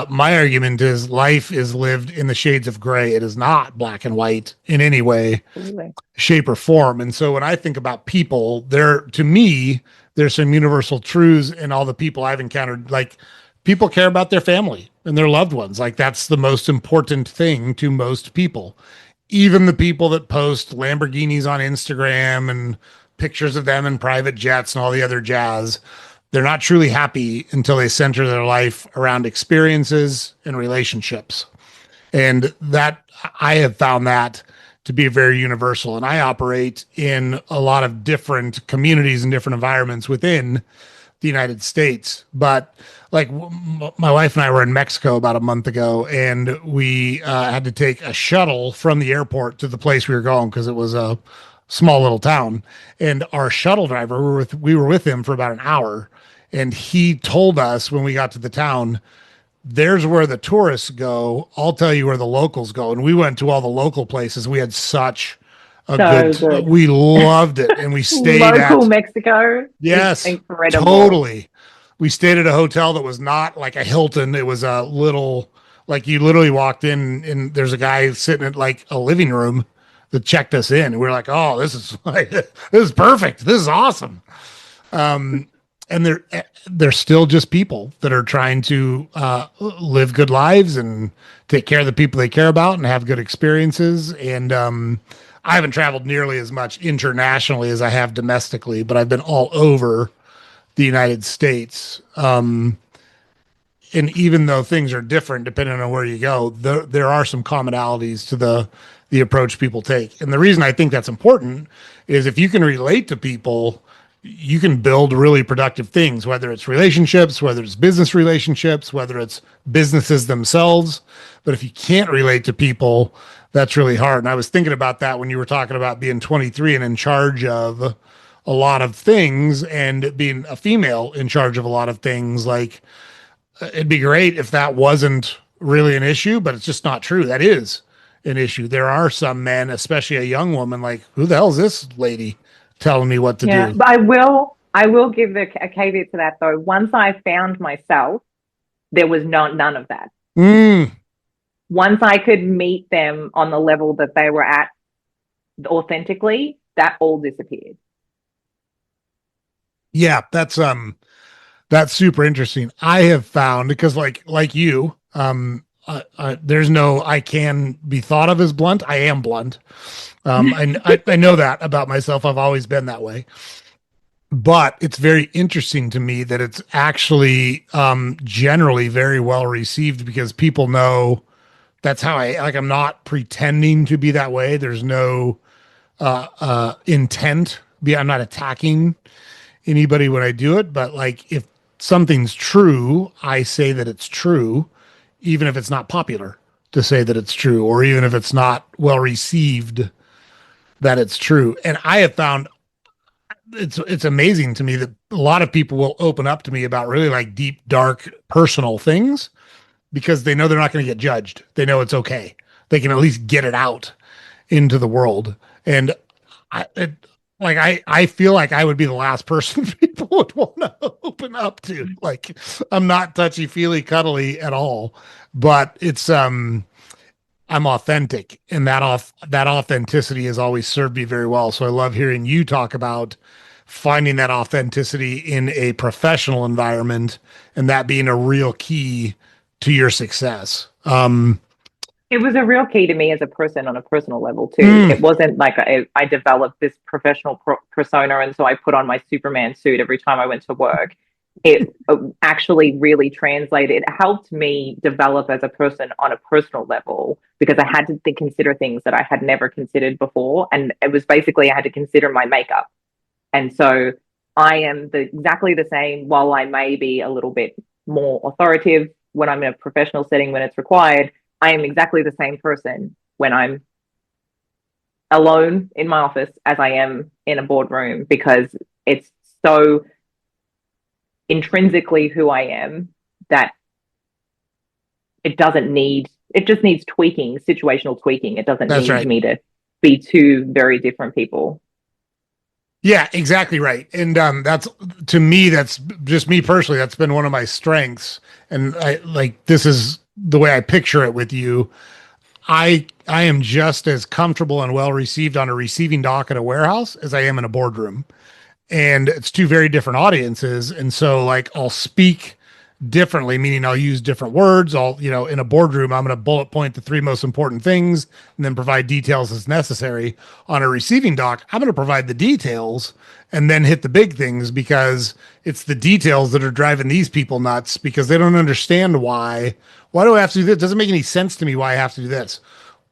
my argument is life is lived in the shades of gray. It is not black and white in any way, Absolutely. shape, or form. And so when I think about people, there to me, there's some universal truths in all the people I've encountered. Like people care about their family and their loved ones. Like that's the most important thing to most people. Even the people that post Lamborghinis on Instagram and pictures of them in private jets and all the other jazz, they're not truly happy until they center their life around experiences and relationships. And that I have found that to be very universal. And I operate in a lot of different communities and different environments within the United States. But like my wife and I were in Mexico about a month ago, and we had to take a shuttle from the airport to the place we were going because it was a small little town. And our shuttle driver, we were with him for about an hour, and he told us when we got to the town, there's where the tourists go. I'll tell you where the locals go. And we went to all the local places. We had such a So good, good. we loved it. And we stayed Local at, Mexico is yes, incredible. totally. We stayed at a hotel that was not like a Hilton. It was a little, like you literally walked in and there's a guy sitting at like a living room that checked us in. And we were like, oh, this is like, this is perfect. This is awesome. And they're still just people that are trying to live good lives and take care of the people they care about and have good experiences. And I haven't traveled nearly as much internationally as I have domestically, but I've been all over the United States. And even though things are different depending on where you go, there are some commonalities to the approach people take. And the reason I think that's important is if you can relate to people, you can build really productive things, whether it's relationships, whether it's business relationships, whether it's businesses themselves. But if you can't relate to people, that's really hard. And I was thinking about that when you were talking about being 23 and in charge of a lot of things and being a female in charge of a lot of things. Like it'd be great if that wasn't really an issue, but it's just not true. That is an issue. There are some men, especially a young woman, like, who the hell is this lady telling me what to Yeah, do? but I will give a caveat to that though. Once I found myself, there was none of that. Mm, Once I could meet them on the level that they were at authentically, that all disappeared. yeah, that's super interesting. I have found because like you, there's no I can be thought of as blunt. I am blunt. I know that about myself. I've always been that way. But it's very interesting to me that it's actually generally very well received because people know that's how I like. I'm not pretending to be that way. There's no intent. I'm not attacking anybody when I do it. But like if something's true, I say that it's true, even if it's not popular to say that it's true, or even if it's not well received that it's true. And I have found it's amazing to me that a lot of people will open up to me about really like deep, dark, personal things because they know they're not going to get judged. They know it's okay. They can at least get it out into the world. And it, I feel like I would be the last person people would want to open up to. Like I'm not touchy feely cuddly at all, but it's I'm authentic, and that authenticity has always served me very well. So I love hearing you talk about finding that authenticity in a professional environment and that being a real key to your success. It was a real key to me as a person on a personal level too. Mm, It wasn't like I developed this professional persona and so I put on my Superman suit every time I went to work. It actually really translated. It helped me develop as a person on a personal level because I had to consider things that I had never considered before. And it was basically I had to consider my makeup. And so I am exactly the same while I may be a little bit more authoritative, when I'm in a professional setting, when it's required, I am exactly the same person when I'm alone in my office as I am in a boardroom, because it's so intrinsically who I am that it just needs tweaking, situational tweaking. It doesn't That's need right. me to be two very different people. Yeah, exactly right. And that's, to me, that's just me personally, that's been one of my strengths. And I like, this is the way I picture it with you. I am just as comfortable and well received on a receiving dock at a warehouse as I am in a boardroom. And it's two very different audiences. And so like I'll speak differently, meaning I'll use different words. I'll, in a boardroom, I'm going to bullet point the three most important things and then provide details as necessary. On a receiving dock, I'm going to provide the details and then hit the big things, because it's the details that are driving these people nuts, because they don't understand why. Why do I have to do this? It doesn't make any sense to me why I have to do this.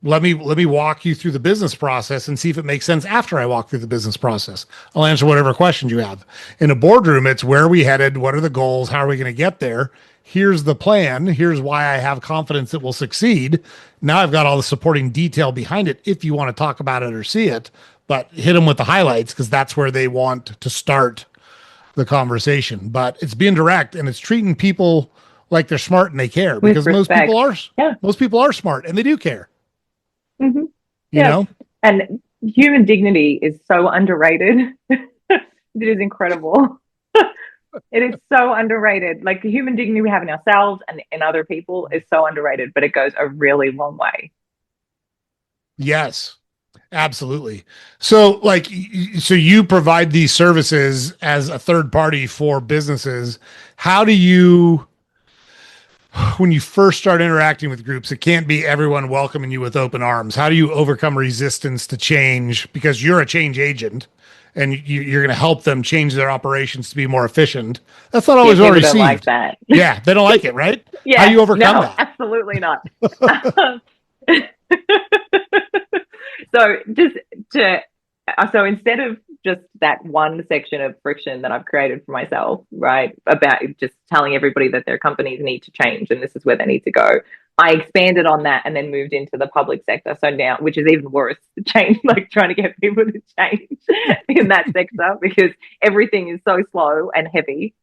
Let me walk you through the business process and see if it makes sense after I walk through the business process. I'll answer whatever questions you have. In a boardroom, it's where are we headed? What are the goals? How are we going to get there? Here's the plan. Here's why I have confidence that we'll succeed. Now I've got all the supporting detail behind it if you want to talk about it or see it, but hit them with the highlights, because that's where they want to start the conversation. But it's being direct, and it's treating people like they're smart and they care, With because respect. Yeah. most people are smart and they do care, Mm-hmm. you Yeah. know? And human dignity is so underrated. It is incredible. It is so underrated. Like the human dignity we have in ourselves and in other people is so underrated, but it goes a really long way. Yes, absolutely. So like so you provide these services as a third party for businesses. How do you, when you first start interacting with groups, it can't be everyone welcoming you with open arms. How do you overcome resistance to change, because you're a change agent and you're going to help them change their operations to be more efficient? That's not Yeah, always well people don't like received. that. Yeah, they don't like it, right? How do Yeah, you overcome no, that? absolutely not. So just to so instead of just that one section of friction that I've created for myself, right, about just telling everybody that their companies need to change and this is where they need to go, I expanded on that and then moved into the public sector. So now, which is even worse, change, like trying to get people to change in that sector, because everything is so slow and heavy,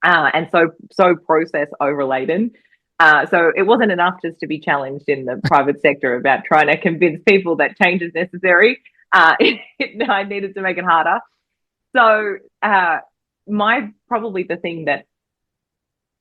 and so process overladen. So it wasn't enough just to be challenged in the private sector about trying to convince people that change is necessary. I needed to make it harder. So my probably the thing that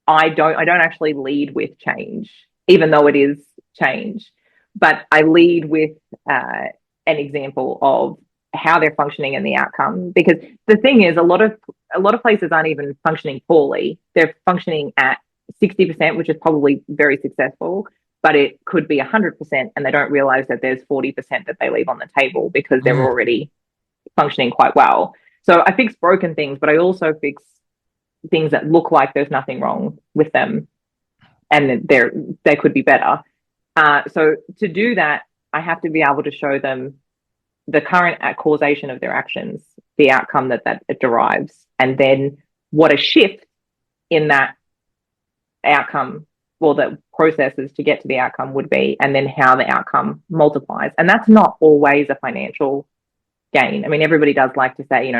I don't actually lead with change, even though it is change, but I lead with an example of how they're functioning and the outcome. Because the thing is, a lot of places aren't even functioning poorly. They're functioning at 60%, which is probably very successful, but it could be 100%, and they don't realize that there's 40% that they leave on the table because they're Mm, already functioning quite well. So I fix broken things, but I also fix things that look like there's nothing wrong with them and they could be better. So to do that, I have to be able to show them the current causation of their actions, the outcome that it derives, and then what a shift in that outcome, well, the processes to get to the outcome would be, and then how the outcome multiplies. And that's not always a financial gain. I mean, everybody does like to say,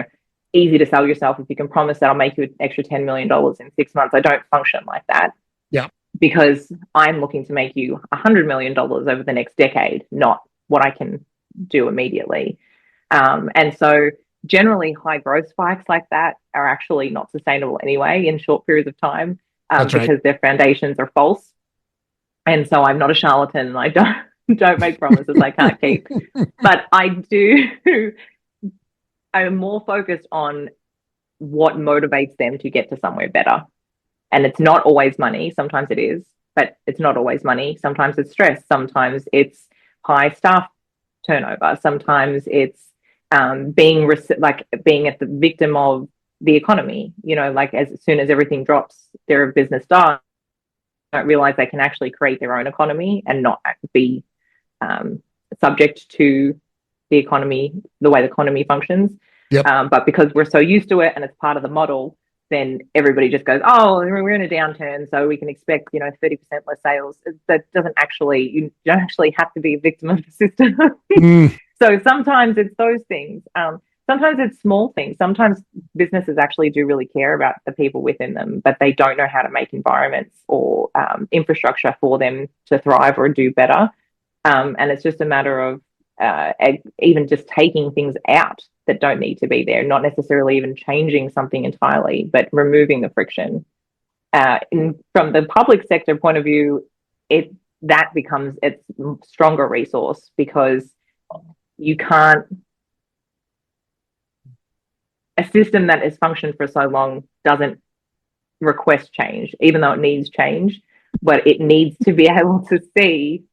easy to sell yourself if you can promise that I'll make you an extra $10 million in 6 months. I don't function like that, yeah, because I'm looking to make you $100 million over the next decade, not what I can do immediately. And so generally high growth spikes like that are actually not sustainable anyway in short periods of time, that's right. because their foundations are false. And so I'm not a charlatan. I don't make promises I can't keep. But I do, I'm more focused on what motivates them to get to somewhere better. And it's not always money. Sometimes it is, but it's not always money. Sometimes it's stress. Sometimes it's high staff turnover. Sometimes it's being being at the victim of the economy. Like as soon as everything drops, their business dies. Don't realize they can actually create their own economy and not be subject to the economy, the way the economy functions. Yep. But because we're so used to it and it's part of the model, then everybody just goes, oh, we're in a downturn, so we can expect, 30% less sales. That doesn't actually, you don't actually have to be a victim of the system. Mm, So sometimes it's those things. Sometimes it's small things. Sometimes businesses actually do really care about the people within them, but they don't know how to make environments or infrastructure for them to thrive or do better. And it's just a matter of even just taking things out that don't need to be there, not necessarily even changing something entirely, but removing the friction. From the public sector point of view, that becomes its stronger resource because you can't, a system that has functioned for so long doesn't request change, even though it needs change, but it needs to be able to see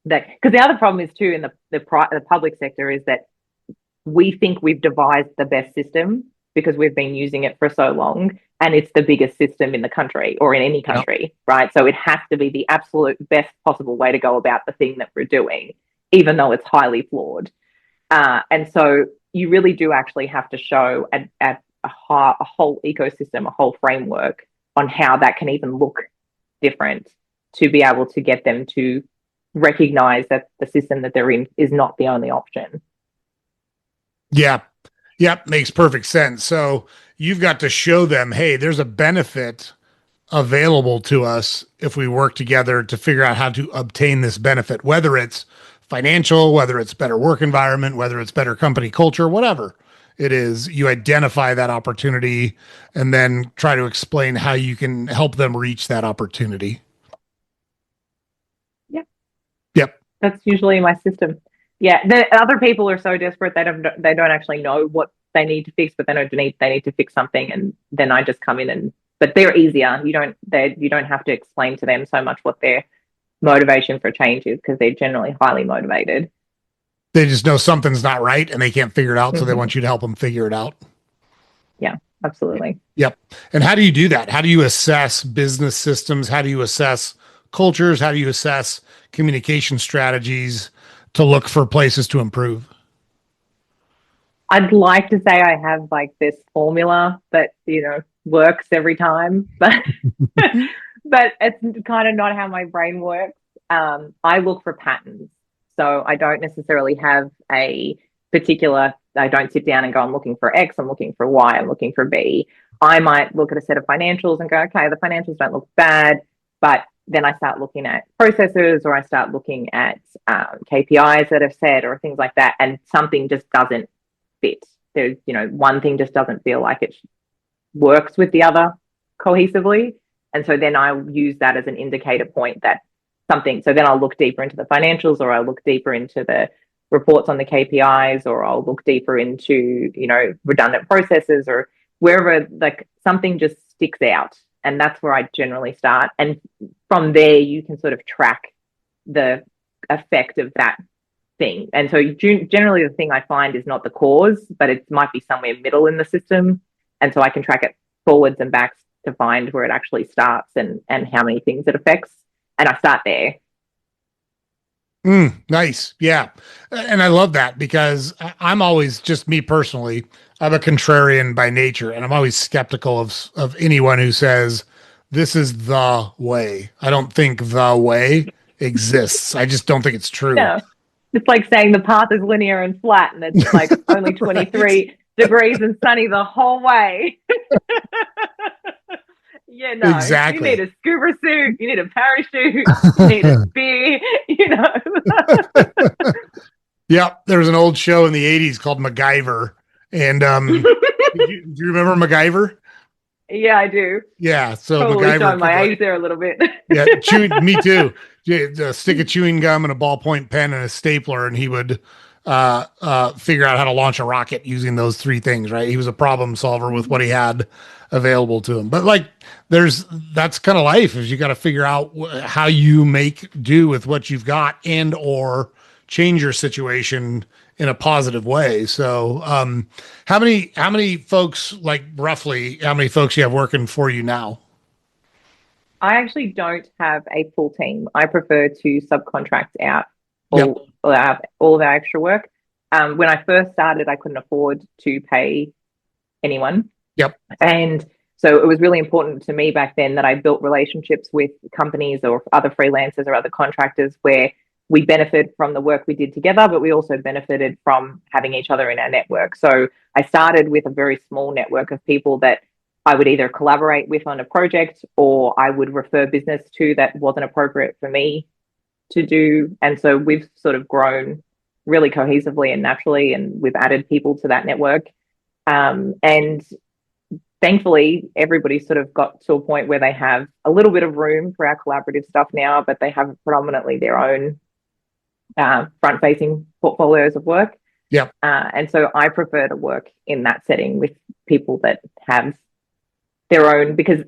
that. Because the other problem is too in the public sector is that we think we've devised the best system because we've been using it for so long, and it's the biggest system in the country or in any country, right? So it has to be the absolute best possible way to go about the thing that we're doing, even though it's highly flawed. And so you really do actually have to show a whole ecosystem, a whole framework on how that can even look different to be able to get them to recognize that the system that they're in is not the only option. yeah. Yep. Makes perfect sense. So you've got to show them, hey, there's a benefit available to us if we work together to figure out how to obtain this benefit, whether it's financial, whether it's better work environment, whether it's better company culture, whatever it is, you identify that opportunity and then try to explain how you can help them reach that opportunity. Yeah. Yep. That's usually my system. Yeah, the other people are so desperate they don't actually know what they need to fix, but they need to fix something, and then I just come in but they're easier. You don't have to explain to them so much what their motivation for change is because they're generally highly motivated. They just know something's not right and they can't figure it out, so they Mm-hmm. want you to help them figure it out. Yeah, absolutely. Yep. And how do you do that? How do you assess business systems? How do you assess cultures? How do you assess communication strategies to look for places to improve? I'd like to say I have like this formula that works every time, but but it's kind of not how my brain works. I look for patterns, so I don't necessarily have a particular. I don't sit down and go, I'm looking for X, I'm looking for Y, I'm looking for B. I might look at a set of financials and go, okay, the financials don't look bad, but then I start looking at processes or I start looking at KPIs that have set or things like that, and something just doesn't fit. There's, one thing just doesn't feel like it works with the other cohesively. And so then I use that as an indicator point that something, so then I'll look deeper into the financials or I'll look deeper into the reports on the KPIs or I'll look deeper into, redundant processes or wherever like something just sticks out. And that's where I generally start. And from there, you can sort of track the effect of that thing. And so generally the thing I find is not the cause, but it might be somewhere middle in the system. And so I can track it forwards and backs to find where it actually starts and how many things it affects. And I start there. Nice. Yeah. And I love that because I'm always, just me personally, I'm a contrarian by nature, and I'm always skeptical of anyone who says this is the way. I don't think the way exists. I just don't think it's true. Yeah. It's like saying the path is linear and flat and it's like only 23 Right? degrees and sunny the whole way. Yeah, no, you need Exactly. a scuba suit, you need a parachute, you need a spear. Yeah, there was an old show in the 80s called MacGyver. And do you remember MacGyver? Yeah, I do. Yeah, so Probably MacGyver showing could my like, age there a little bit. yeah, me too. Yeah, a stick of chewing gum and a ballpoint pen and a stapler, and he would figure out how to launch a rocket using those three things. Right? He was a problem solver with what he had available to him. But like, that's kind of life. Is you got to figure out how you make do with what you've got, and or change your situation in a positive way. So, how many folks, like roughly, how many folks you have working for you now? I actually don't have a full team. I prefer to subcontract out Yep. all of our extra work. When I first started, I couldn't afford to pay anyone. Yep. And So it was really important to me back then that I built relationships with companies or other freelancers or other contractors where we benefited from the work we did together, but we also benefited from having each other in our network. So I started with a very small network of people that I would either collaborate with on a project or I would refer business to that wasn't appropriate for me to do. And so we've sort of grown really cohesively and naturally, and we've added people to that network. And thankfulully, everybody sort of got to a point where they have a little bit of room for our collaborative stuff now, but they have predominantly their own front-facing portfolios of work. Yeah. And so I prefer to work in that setting with people that have their own, because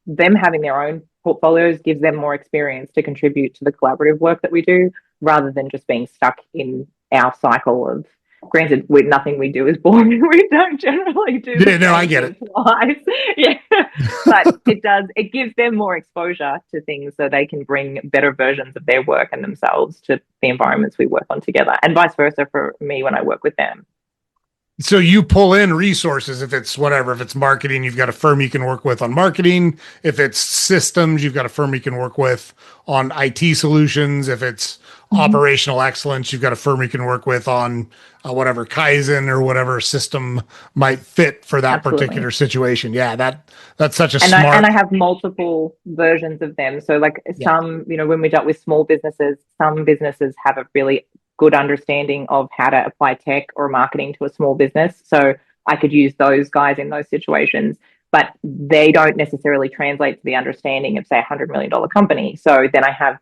them having their own portfolios gives them more experience to contribute to the collaborative work that we do, rather than just being stuck in our cycle of, granted, nothing we do is boring. We don't generally do Yeah, no, I get it. twice. Yeah. But it gives them more exposure to things so they can bring better versions of their work and themselves to the environments we work on together, and vice versa for me when I work with them. So you pull in resources. If it's whatever, if it's marketing, you've got a firm you can work with on marketing. If it's systems, you've got a firm you can work with on IT solutions. If it's operational excellence, you've got a firm you can work with on whatever Kaizen or whatever system might fit for that Absolutely. particular situation. Yeah, that's such a And smart. I have multiple versions of them. So like some, when we dealt with small businesses, some businesses have a really good understanding of how to apply tech or marketing to a small business. So I could use those guys in those situations, but they don't necessarily translate to the understanding of, say, $100 million company. So then I have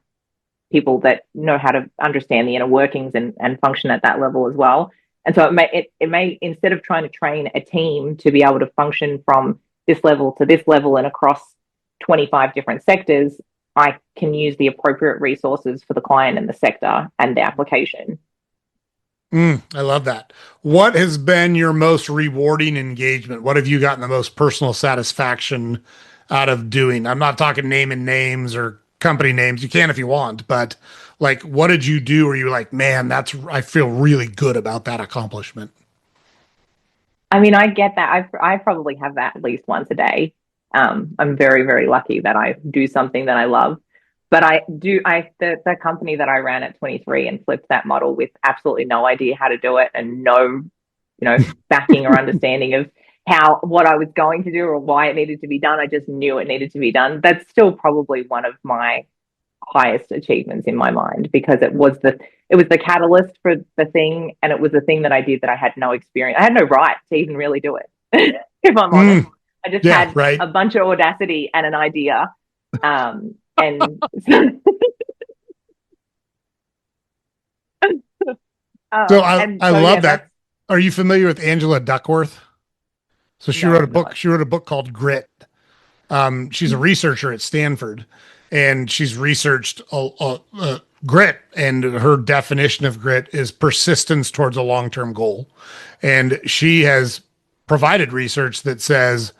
people that know how to understand the inner workings and function at that level as well. And so it may, instead of trying to train a team to be able to function from this level to this level and across 25 different sectors, I can use the appropriate resources for the client and the sector and the application. I love that. What has been your most rewarding engagement? What have you gotten the most personal satisfaction out of doing? I'm not talking naming names or company names. You can if you want, but like, what did you do where you were like, man, I feel really good about that accomplishment? I mean, I get that. I probably have that at least once a day. I'm very, very lucky that I do something that I love. But the company that I ran at 23 and flipped that model with absolutely no idea how to do it and no, backing or understanding of what I was going to do or why it needed to be done. I just knew it needed to be done. That's still probably one of my highest achievements in my mind, because it was the catalyst for the thing, and it was the thing that I did that I had no experience. I had no right to even really do it. If I'm honest, I just had a bunch of audacity and an idea. And so I love that. Are you familiar with Angela Duckworth? So she wrote a book. She wrote a book called Grit. She's a researcher at Stanford, and she's researched grit, and her definition of grit is persistence towards a long-term goal. And she has provided research that says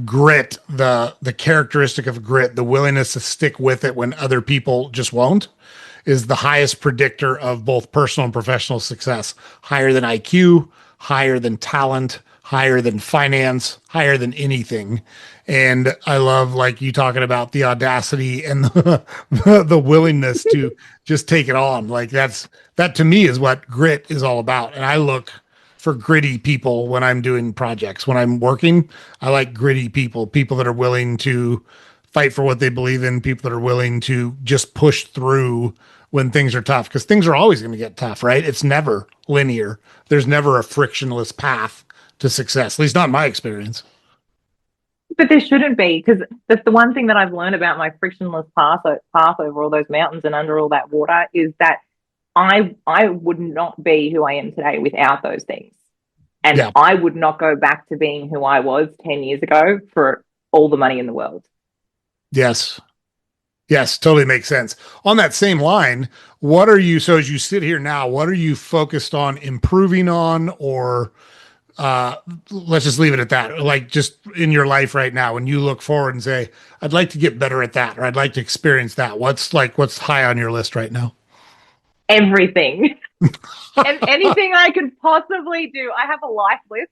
grit, the characteristic of grit, the willingness to stick with it when other people just won't, is the highest predictor of both personal and professional success, higher than IQ, higher than talent, higher than finance, higher than anything. And I love, like, you talking about the audacity and the willingness to just take it on. Like that to me is what grit is all about. And I look for gritty people when I'm doing projects. When I'm working, I like gritty people that are willing to fight for what they believe in, people that are willing to just push through when things are tough, because things are always going to get tough, right? It's never linear. There's never a frictionless path to success, at least not in my experience. But there shouldn't be, because that's the one thing that I've learned about my frictionless path over all those mountains and under all that water, is that I would not be who I am today without those things. And I would not go back to being who I was 10 years ago for all the money in the world. Yes. Yes, totally makes sense. On that same line, so as you sit here now, what are you focused on improving on, or let's just leave it at that. Like, just in your life right now, when you look forward and say, I'd like to get better at that, or I'd like to experience that. What's high on your list right now? Everything. And anything I could possibly do. I have a life list,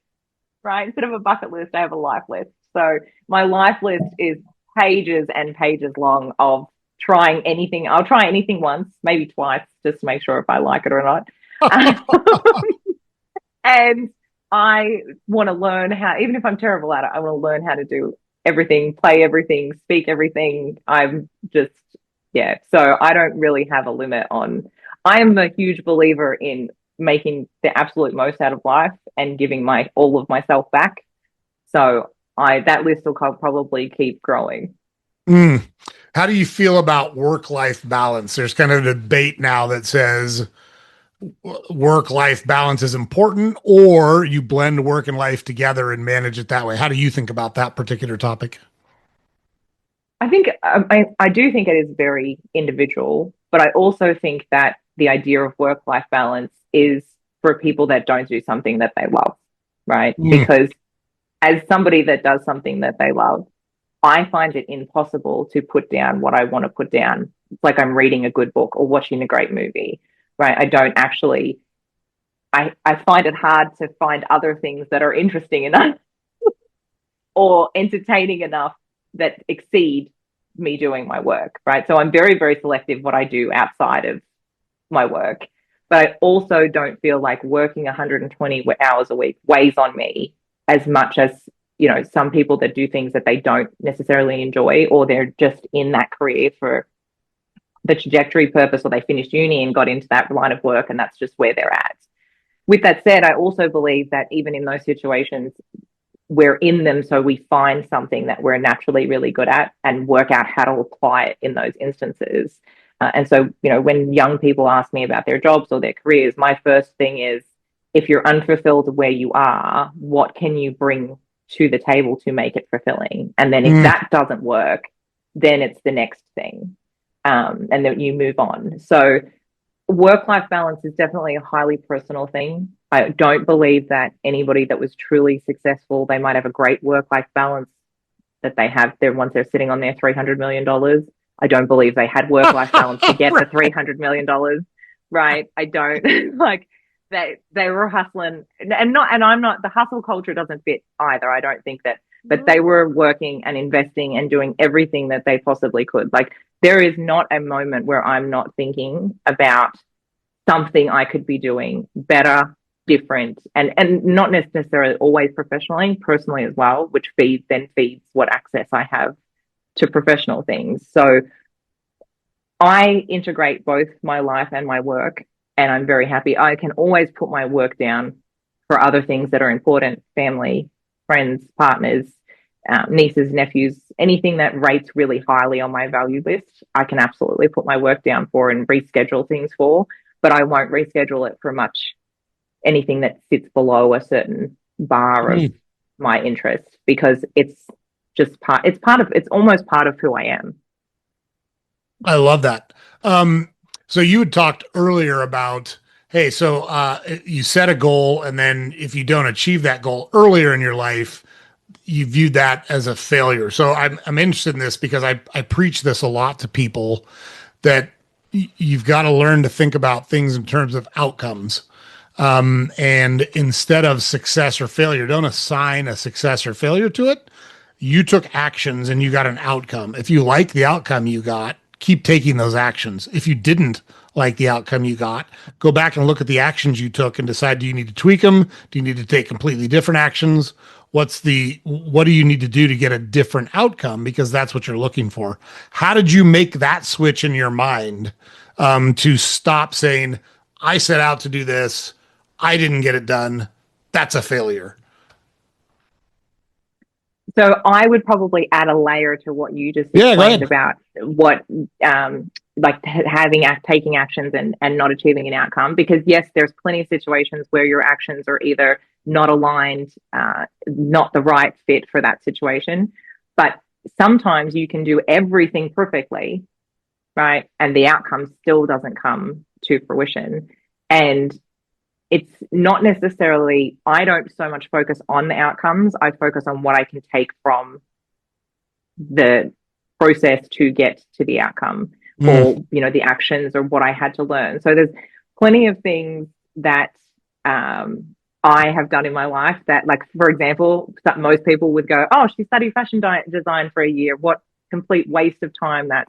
right? Instead of a bucket list, I have a life list. So my life list is pages and pages long of trying anything. I'll try anything once, maybe twice, just to make sure if I like it or not. And I want to learn how, even if I'm terrible at it, I want to learn how to do everything, play everything, speak everything. I'm just, yeah. So I don't really have a limit on, I am a huge believer in making the absolute most out of life and giving my all of myself back. So that list will probably keep growing. Mm. How do you feel about work-life balance? There's kind of a debate now that says work-life balance is important, or you blend work and life together and manage it that way. How do you think about that particular topic? I think I do think it is very individual, but I also think that the idea of work-life balance is for people that don't do something that they love, right? Mm. Because as somebody that does something that they love, I find it impossible to put down what I want to put down. It's like I'm reading a good book or watching a great movie, right? I don't actually, I find it hard to find other things that are interesting enough or entertaining enough that exceed me doing my work, right? So I'm very, very selective what I do outside of my work. But I also don't feel like working 120 hours a week weighs on me as much as, some people that do things that they don't necessarily enjoy, or they're just in that career for the trajectory purpose, or they finished uni and got into that line of work and that's just where they're at. With that said, I also believe that even in those situations, we're in them so we find something that we're naturally really good at and work out how to apply it in those instances. And so, when young people ask me about their jobs or their careers, my first thing is, if you're unfulfilled where you are, what can you bring to the table to make it fulfilling? And then if Mm. that doesn't work, then it's the next thing. And then you move on. So work-life balance is definitely a highly personal thing. I don't believe that anybody that was truly successful, they might have a great work-life balance that they have there once they're sitting on their $300 million. I don't believe they had work-life balance to get the Right. $300 million. Right. I don't like they were hustling and I'm not, the hustle culture doesn't fit either. I don't think that, but they were working and investing and doing everything that they possibly could. Like, there is not a moment where I'm not thinking about something I could be doing better, different, and not necessarily always professionally, personally as well, which feeds what access I have to professional things. So I integrate both my life and my work, and I'm very happy. I can always put my work down for other things that are important: family, friends, partners, nieces, nephews, anything that rates really highly on my value list. I can absolutely put my work down for and reschedule things for, but I won't reschedule it for much anything that sits below a certain bar of Mm. my interest, because it's almost part of who I am. I love that. So you had talked earlier about, hey, so you set a goal, and then if you don't achieve that goal earlier in your life, you viewed that as a failure. So I'm interested in this because I preach this a lot to people, that you've got to learn to think about things in terms of outcomes. And instead of success or failure, don't assign a success or failure to it. You took actions and you got an outcome. If you like the outcome you got, keep taking those actions. If you didn't like the outcome you got, go back and look at the actions you took and decide, do you need to tweak them? Do you need to take completely different actions? What do you need to do to get a different outcome? Because that's what you're looking for. How did you make that switch in your mind, to stop saying, I set out to do this, I didn't get it done, that's a failure? So I would probably add a layer to what you just Yeah, go explained ahead. about what like taking actions and not achieving an outcome. Because yes, there's plenty of situations where your actions are either not aligned, not the right fit for that situation. But sometimes you can do everything perfectly, right? And the outcome still doesn't come to fruition. And it's not necessarily, I don't so much focus on the outcomes. I focus on what I can take from the process to get to the outcome, Mm. or, the actions or what I had to learn. So there's plenty of things that I have done in my life that, like, for example, that most people would go, oh, she studied fashion design for a year. What complete waste of time that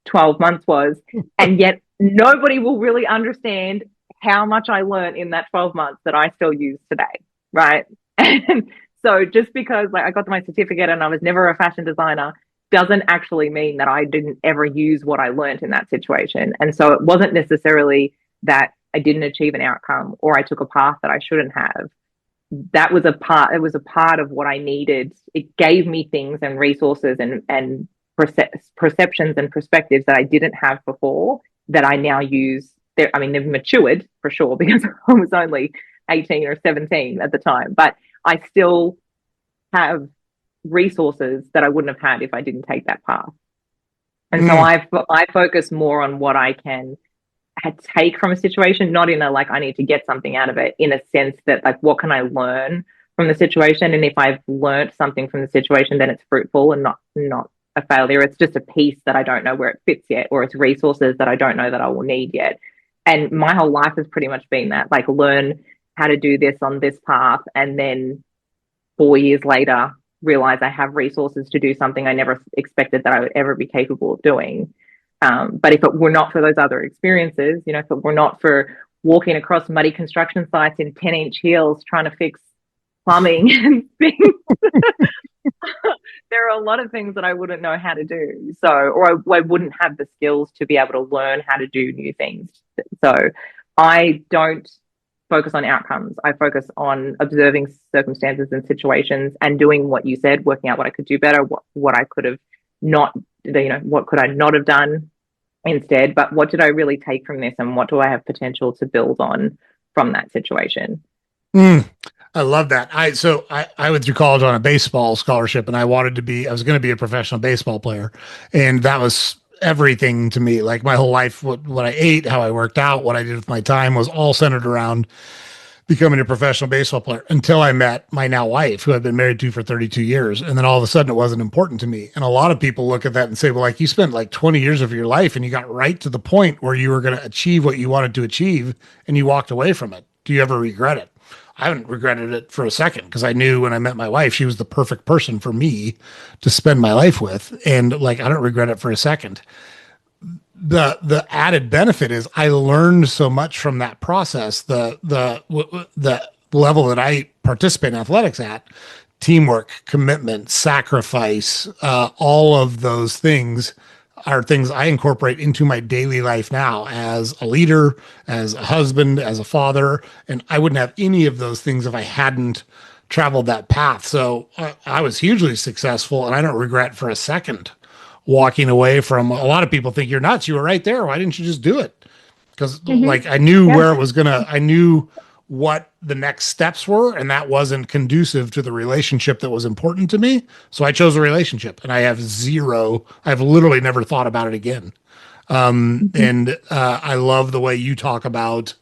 12 months was. And yet nobody will really understand how much I learned in that 12 months that I still use today. Right. And so just because like I got my certificate and I was never a fashion designer doesn't actually mean that I didn't ever use what I learned in that situation. And so it wasn't necessarily that I didn't achieve an outcome or I took a path that I shouldn't have. That was a part, it was a part of what I needed. It gave me things and resources and perceptions and perspectives that I didn't have before that I now use. I mean, they've matured for sure because I was only 18 or 17 at the time, but I still have resources that I wouldn't have had if I didn't take that path. And so I focus more on what I can take from a situation, not in a like I need to get something out of it, in a sense that like what can I learn from the situation, and if I've learned something from the situation, then it's fruitful and not a failure. It's just a piece that I don't know where it fits yet, or it's resources that I don't know that I will need yet. And my whole life has pretty much been that, like, learn how to do this on this path, and then 4 years later realize I have resources to do something I never expected that I would ever be capable of doing. But if it were not for those other experiences, you know, if it were not for walking across muddy construction sites in 10-inch heels trying to fix plumbing and things, there are a lot of things that I wouldn't know how to do. So, or I wouldn't have the skills to be able to learn how to do new things. So I don't focus on outcomes. I focus on observing circumstances and situations and doing what you said, working out what I could do better, what I could have not, you know, what could I not have done instead, but what did I really take from this and what do I have potential to build on from that situation? I love that. I went through college on a baseball scholarship and I was going to be a professional baseball player. And that was everything to me. Like my whole life, what I ate, how I worked out, what I did with my time was all centered around becoming a professional baseball player until I met my now wife, who I've been married to for 32 years. And then all of a sudden it wasn't important to me. And a lot of people look at that and say, well, like you spent like 20 years of your life and you got right to the point where you were going to achieve what you wanted to achieve and you walked away from it. Do you ever regret it? I haven't regretted it for a second because I knew when I met my wife, she was the perfect person for me to spend my life with. And like, I don't regret it for a second. The added benefit is I learned so much from that process. The level that I participate in athletics at, teamwork, commitment, sacrifice, all of those things are things I incorporate into my daily life now as a leader, as a husband, as a father, and I wouldn't have any of those things if I hadn't traveled that path. So I was hugely successful, and I don't regret for a second walking away from. A lot of people think you're nuts. You were right there. Why didn't you just do it? Because like I knew where it was gonna. I knew what the next steps were, and that wasn't conducive to the relationship that was important to me. So I chose a relationship, and I've literally never thought about it again. And I love the way you talk about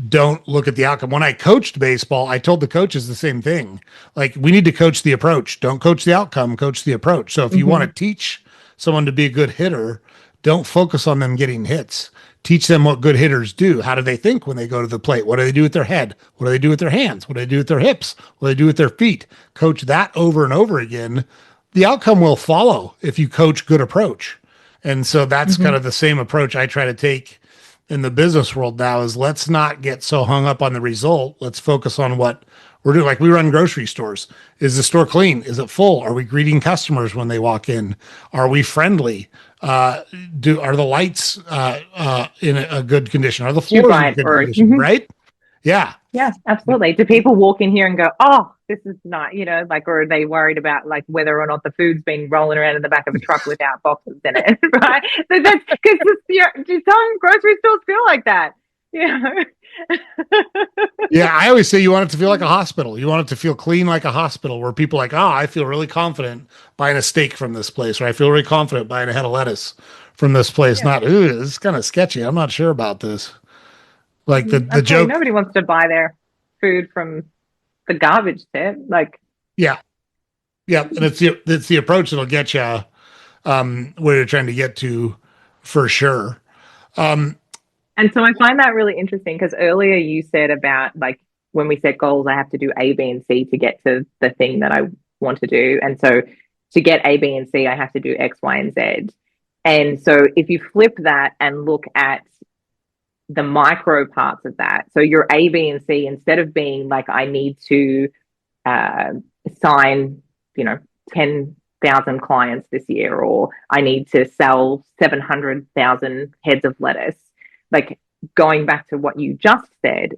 don't look at the outcome. When I coached baseball, I told the coaches the same thing. Like, we need to coach the approach. Don't coach the outcome, coach the approach. So if you want to teach someone to be a good hitter, don't focus on them getting hits. Teach them what good hitters do. How do they think when they go to the plate? What do they do with their head? What do they do with their hands? What do they do with their hips? What do they do with their feet? Coach that over and over again. The outcome will follow if you coach good approach. And so that's kind of the same approach I try to take in the business world now, is let's not get so hung up on the result. Let's focus on what we're doing. Like, we run grocery stores. Is the store clean? Is it full? Are we greeting customers when they walk in? Are we friendly? Are the lights in a good condition? Are the floors in good condition? Right? Yeah. Yeah, absolutely. Do people walk in here and go, oh, this is not, you know, like, or are they worried about like whether or not the food's been rolling around in the back of a truck without boxes in it, right? So that's because some grocery stores feel like that, you know. Yeah, I always say you want it to feel like a hospital. You want it to feel clean like a hospital, where people are like, oh, I feel really confident buying a steak from this place, or I feel really confident buying a head of lettuce from this place. Not, ooh, this is kind of sketchy. I'm not sure about this. Like the joke. Nobody wants to buy their food from the garbage tip. Like, yeah, yeah, and it's the approach that'll get you where you're trying to get to, for sure. and so I find that really interesting because earlier you said about like when we set goals, I have to do A, B, and C to get to the thing that I want to do. And so to get A, B, and C, I have to do X, Y, and Z. And so if you flip that and look at the micro parts of that, so your A, B, and C, instead of being like, I need to sign, 10,000 clients this year, or I need to sell 700,000 heads of lettuce, like going back to what you just said,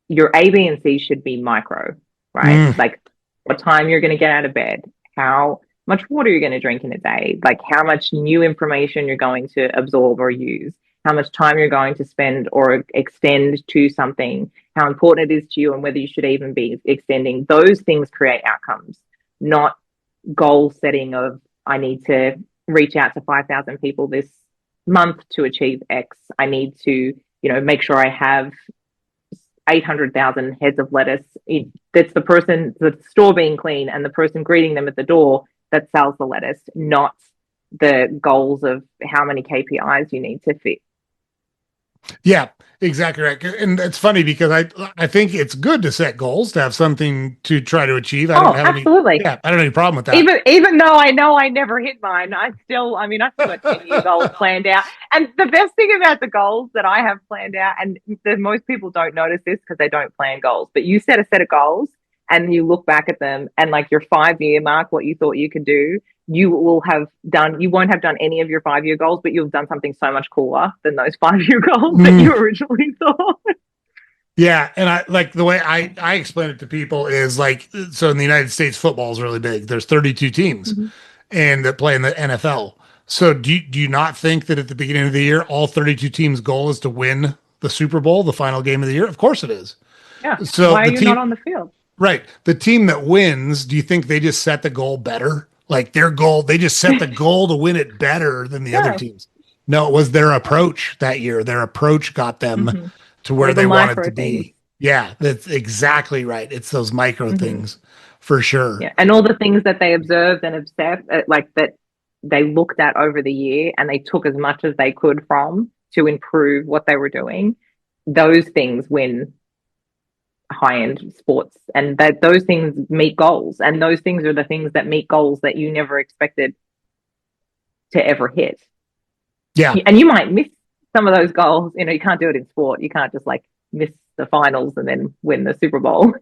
your A, B, and C should be micro, right? Like what time you're going to get out of bed, how much water you're going to drink in a day, like how much new information you're going to absorb or use, how much time you're going to spend or extend to something, how important it is to you, and whether you should even be extending. Those things create outcomes, not goal setting of, I need to reach out to 5,000 people this month to achieve X. I need to, make sure I have 800,000 heads of lettuce. That's the store being clean and the person greeting them at the door that sells the lettuce, not the goals of how many KPIs you need to fit. Yeah, exactly right. And it's funny because I think it's good to set goals, to have something to try to achieve. I don't have absolutely. I don't have any problem with that. Even though I know I never hit mine, I still got 10-year goals planned out. And the best thing about the goals that I have planned out, and most people don't notice this because they don't plan goals, but you set a set of goals and you look back at them, and like your 5-year mark, what you thought you could do, you won't have done any of your 5-year goals, but you've done something so much cooler than those 5-year goals that you originally thought. Yeah, and I like the way I explain it to people is like, so in the United States, football is really big. There's 32 teams and that play in the NFL. So do you not think that at the beginning of the year, all 32 teams' goal is to win the Super Bowl, the final game of the year? Of course it is. Yeah. So why are you not on the field? Right. The team that wins, do you think they just set the goal better? Like their goal, they just set the goal to win it better than the other teams. No, it was their approach that year. Their approach got them to where they wanted to be. Yeah, that's exactly right. It's those micro things for sure. Yeah. And all the things that they observed and obsessed, like that they looked at over the year and they took as much as they could from to improve what they were doing. Those things win high-end sports, and that those things meet goals, and those things are the things that meet goals that you never expected to ever hit. Yeah. And you might miss some of those goals. You can't do it in sport. You can't just like miss the finals and then win the Super Bowl.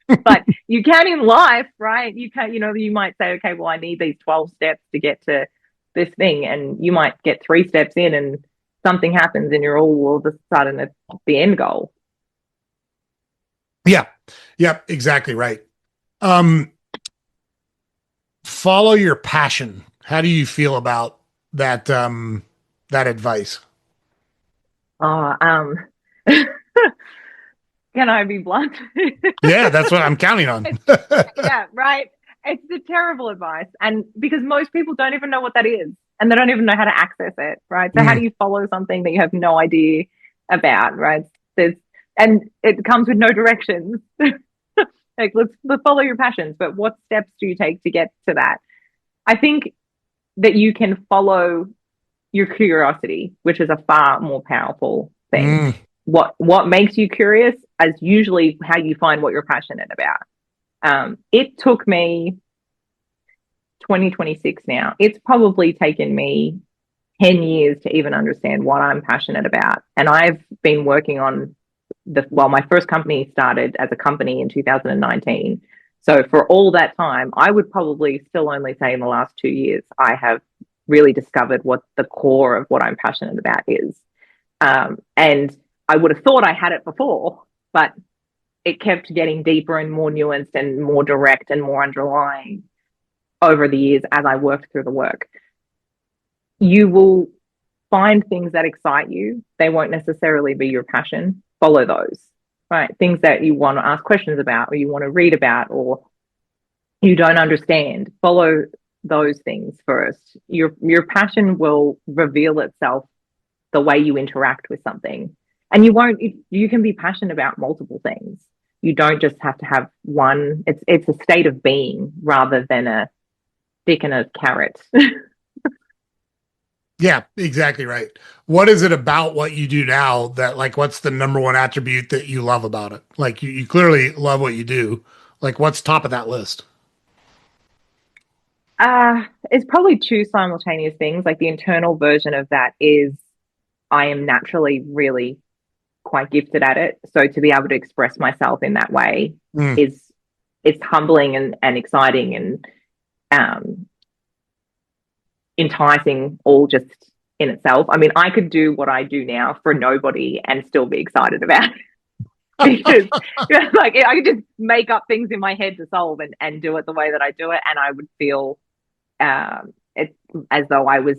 But you can in life, right? You can, you might say, okay, well, I need these 12 steps to get to this thing, and you might get 3 steps in and something happens and you're all of a sudden at the end goal. Yeah. Yep. Exactly right. Follow your passion. How do you feel about that, that advice? Can I be blunt? Yeah, that's what I'm counting on. Yeah, right. It's the terrible advice. And because most people don't even know what that is and they don't even know how to access it, right? So how do you follow something that you have no idea about, right? And it comes with no directions. Like, let's follow your passions, but what steps do you take to get to that? I think that you can follow your curiosity, which is a far more powerful thing. What makes you curious is usually how you find what you're passionate about. It took me 2026 now. It's probably taken me 10 years to even understand what I'm passionate about. And I've been working on my first company started as a company in 2019. So for all that time, I would probably still only say in the last 2 years, I have really discovered what the core of what I'm passionate about is. And I would have thought I had it before, but it kept getting deeper and more nuanced and more direct and more underlying over the years as I worked through the work. You will find things that excite you. They won't necessarily be your passion. Follow those, right? Things that you want to ask questions about or you want to read about or you don't understand. Follow those things first. Your passion will reveal itself the way you interact with something. And you can be passionate about multiple things. You don't just have to have one. It's a state of being rather than a stick and a carrot. Yeah, exactly right. What is it about what you do now that like what's the number one attribute that you love about it? Like you clearly love what you do. Like what's top of that list? It's probably two simultaneous things. Like the internal version of that is I am naturally really quite gifted at it. So to be able to express myself in that way Mm, is it's humbling and exciting and um, enticing all just in itself. I mean, I could do what I do now for nobody and still be excited about it because like I could just make up things in my head to solve and do it the way that I do it, and I would feel it as though I was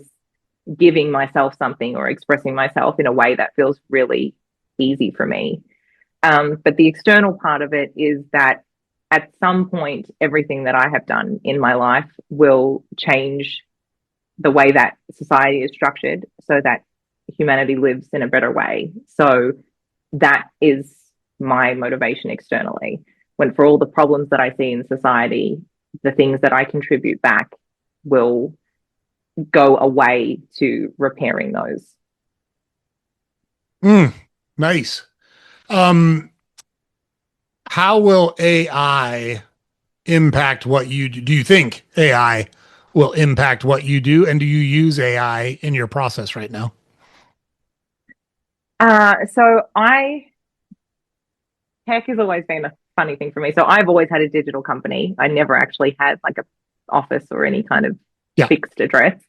giving myself something or expressing myself in a way that feels really easy for me. But the external part of it is that at some point, everything that I have done in my life will change the way that society is structured so that humanity lives in a better way. So that is my motivation externally. When for all the problems that I see in society, the things that I contribute back will go away to repairing those. mm, nice. Um, how will AI impact what you do? Do you think AI will impact what you do? And do you use AI in your process right now? So I tech has always been a funny thing for me. So I've always had a digital company. I never actually had like a office or any kind of Yeah. fixed address.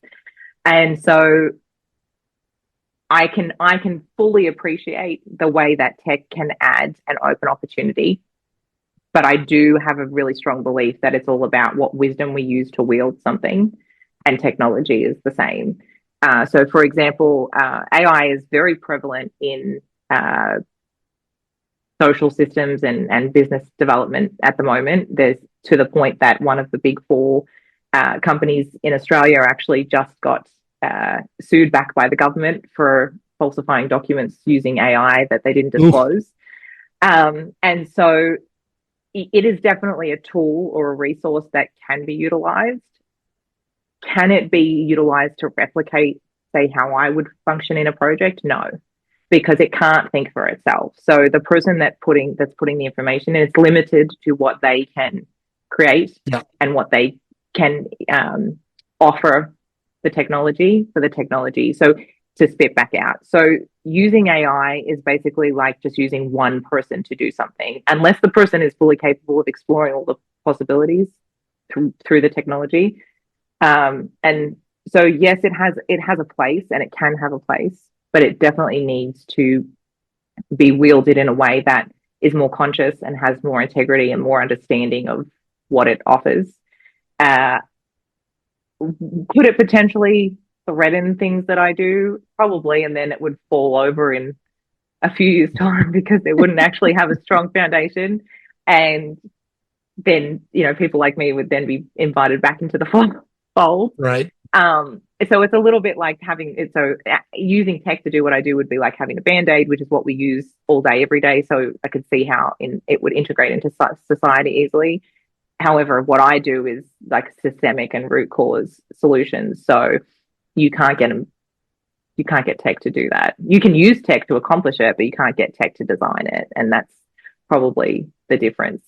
And so I can fully appreciate the way that tech can add an open opportunity. But I do have a really strong belief that it's all about what wisdom we use to wield something, and technology is the same. So, for example, AI is very prevalent in social systems and business development at the moment. There's to the point that one of the big four companies in Australia actually just got sued back by the government for falsifying documents using AI that they didn't Oof. disclose. And so it is definitely a tool or a resource that can be utilized. Can it be utilized to replicate, say, how I would function in a project? No, because it can't think for itself. So the person that's putting the information in, it's limited to what they can create Yeah. and what they can offer the technology for the technology. So to spit back out. So using AI is basically like just using one person to do something, unless the person is fully capable of exploring all the possibilities through the technology. And so yes, it has a place and it can have a place, but it definitely needs to be wielded in a way that is more conscious and has more integrity and more understanding of what it offers. Uh, could it potentially threaten things that I do? Probably, and then it would fall over in a few years' time because it wouldn't actually have a strong foundation. And then, people like me would then be invited back into the fold. Right. So it's a little bit like having it. So using tech to do what I do would be like having a band-aid, which is what we use all day, every day. So I could see how it would integrate into society easily. However, what I do is like systemic and root cause solutions. So you can't get them. You can't get tech to do that. You can use tech to accomplish it, but you can't get tech to design it, and that's probably the difference.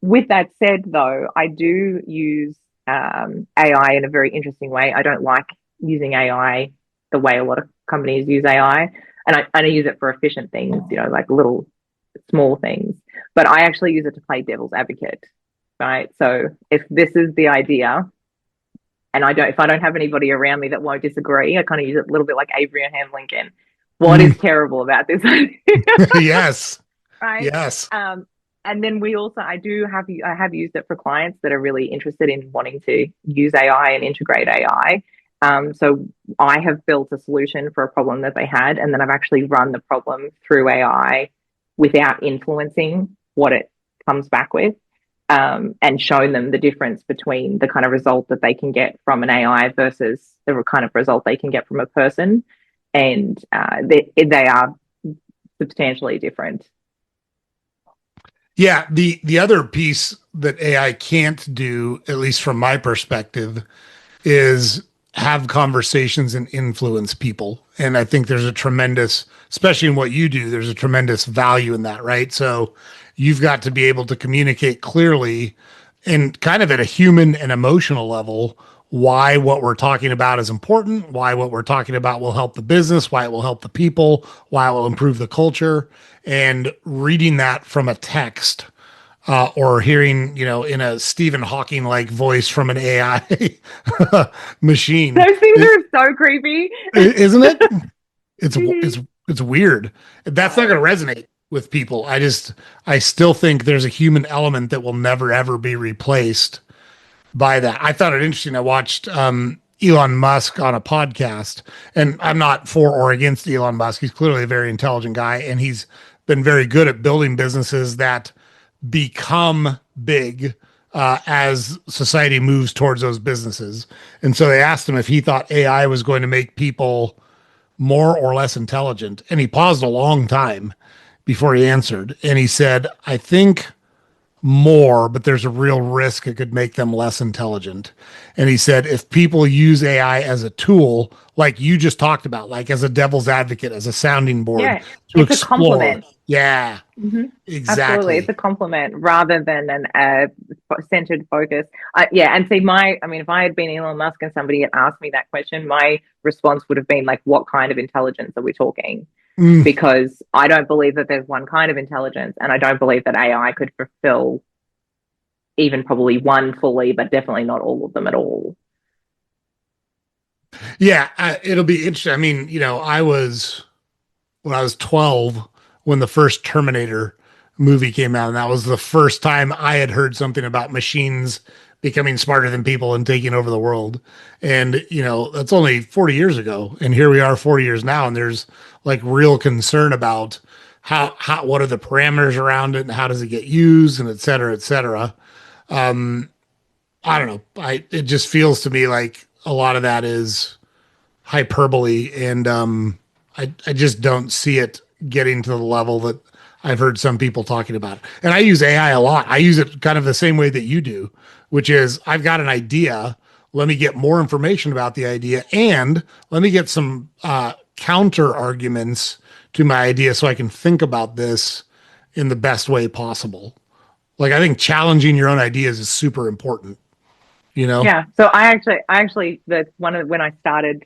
With that said, though, I do use AI in a very interesting way. I don't like using AI the way a lot of companies use AI, and I use it for efficient things, like little small things. But I actually use it to play devil's advocate, right? So if this is the idea, and if I don't have anybody around me that won't disagree, I kind of use it a little bit like Abraham Lincoln. What Mm. is terrible about this idea? Yes. Right? Yes. And then I have used it for clients that are really interested in wanting to use AI and integrate AI. So I have built a solution for a problem that they had, and then I've actually run the problem through AI without influencing what it comes back with, and shown them the difference between the kind of result that they can get from an AI versus the kind of result they can get from a person. And they are substantially different. Yeah, the other piece that AI can't do, at least from my perspective, is have conversations and influence people. And I think there's a tremendous, especially in what you do, there's a tremendous value in that, right? So you've got to be able to communicate clearly and kind of at a human and emotional level why what we're talking about is important, why what we're talking about will help the business, why it will help the people, why it will improve the culture, and reading that from a text or hearing, in a Stephen Hawking like voice from an AI machine, Those things are so creepy. isn't it? It's Mhm. it's it's weird. That's not going to resonate with people. I still think there's a human element that will never ever be replaced by that. I thought it interesting. I watched Elon Musk on a podcast, and I'm not for or against Elon Musk. He's clearly a very intelligent guy, and he's been very good at building businesses that become big as society moves towards those businesses. And so they asked him if he thought AI was going to make people more or less intelligent. And he paused a long time before he answered. And he said, I think more, but there's a real risk it could make them less intelligent. And he said, if people use AI as a tool, like you just talked about, like as a devil's advocate, as a sounding board Yeah, to it's a explore. compliment. Yeah, Hmm. Absolutely, it's exactly. a compliment rather than an centered focus. Yeah, and see, I mean, if I had been Elon Musk and somebody had asked me that question, my response would have been like, "What kind of intelligence are we talking?" Mm, Because I don't believe that there's one kind of intelligence, and I don't believe that AI could fulfill even probably one fully, but definitely not all of them at all. yeah, it'll be interesting. I mean, I was when I was 12 when the first Terminator movie came out, and that was the first time I had heard something about machines becoming smarter than people and taking over the world. And that's only 40 years ago, and here we are 40 years now, and there's like real concern about how what are the parameters around it and how does it get used and et cetera, et cetera. I don't know. It just feels to me like a lot of that is hyperbole, and I just don't see it getting to the level that I've heard some people talking about. And I use AI a lot. I use it kind of the same way that you do, which is I've got an idea. Let me get more information about the idea, and let me get some counter arguments to my idea so I can think about this in the best way possible. Like I think challenging your own ideas is super important. You know? Yeah. So I actually, the one of when I started,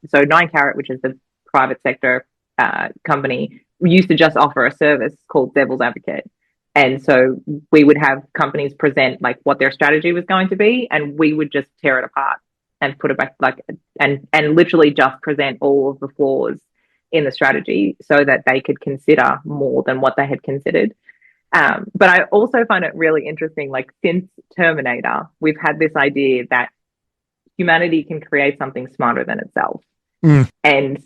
so Nine Carat, which is the private sector company, we used to just offer a service called Devil's Advocate, and so we would have companies present like what their strategy was going to be, and we would just tear it apart and put it back, like, and literally just present all of the flaws in the strategy so that they could consider more than what they had considered. But I also find it really interesting, like since Terminator, we've had this idea that humanity can create something smarter than itself. Mm, And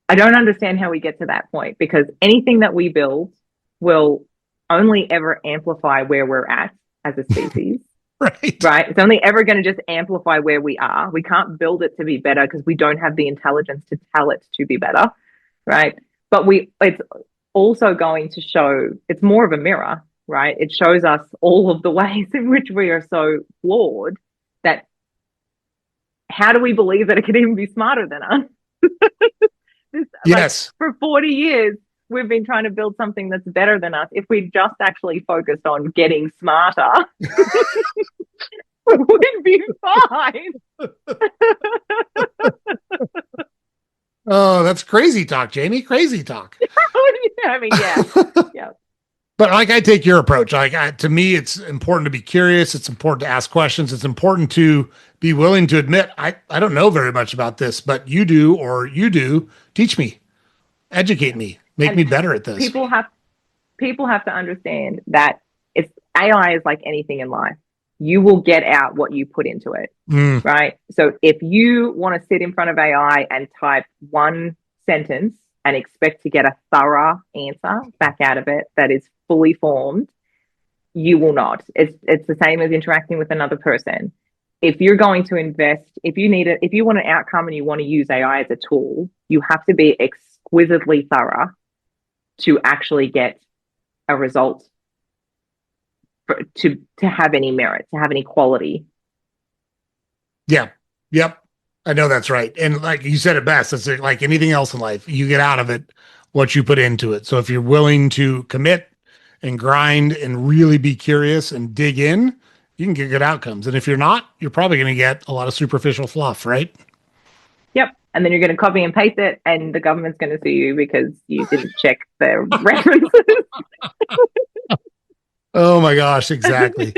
I don't understand how we get to that point because anything that we build will only ever amplify where we're at as a species, right. right? It's only ever going to just amplify where we are. We can't build it to be better because we don't have the intelligence to tell it to be better, right? But it's also going to show it's more of a mirror, right? It shows us all of the ways in which we are so flawed that how do we believe that it could even be smarter than us? Like Yes. for 40 years, we've been trying to build something that's better than us. If we just actually focused on getting smarter, we'd be fine. Oh, that's crazy talk, Jamie. Crazy talk. I mean, yeah, yeah. But like I take your approach. To me, it's important to be curious. It's important to ask questions. It's important to be willing to admit I don't know very much about this, but you do, or you do. Teach me, educate me, make And me better at this. people have people have to understand that it's AI is like anything in life. You will get out what you put into it, Mm, right? So if you want to sit in front of AI and type one sentence and expect to get a thorough answer back out of it that is fully formed, you will not. It's the same as interacting with another person. If you're going to invest, if you want an outcome and you want to use AI as a tool, you have to be exquisitely thorough to actually get a result to have any merit, to have any quality. yeah, Yep. I know that's right. And like you said it best, it's like anything else in life, you get out of it what you put into it. So if you're willing to commit and grind and really be curious and dig in, you can get good outcomes. And if you're not, you're probably going to get a lot of superficial fluff, right? Yep. And then you're going to copy and paste it, and the government's going to sue you because you didn't check their references. Oh my gosh, exactly.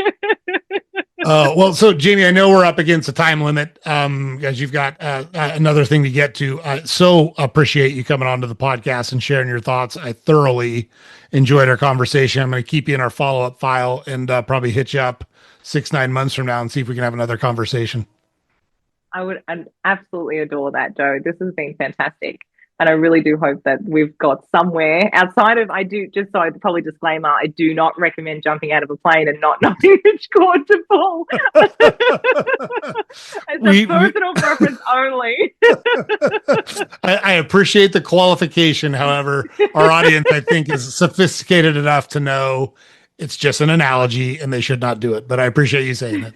Well, so Jamie, I know we're up against a time limit, as you've got another thing to get to. So appreciate you coming onto the podcast and sharing your thoughts. I thoroughly enjoyed our conversation. I'm going to keep you in our follow-up file and probably hit you up 6, 9 months from now and see if we can have another conversation. I would absolutely adore that, Joe. This has been fantastic. And I really do hope that we've got somewhere outside of, I do, just so I probably disclaimer, I do not recommend jumping out of a plane and not knowing which cord to pull. It's a personal preference only. I appreciate the qualification. However, our audience, I think, is sophisticated enough to know it's just an analogy and they should not do it. But I appreciate you saying it.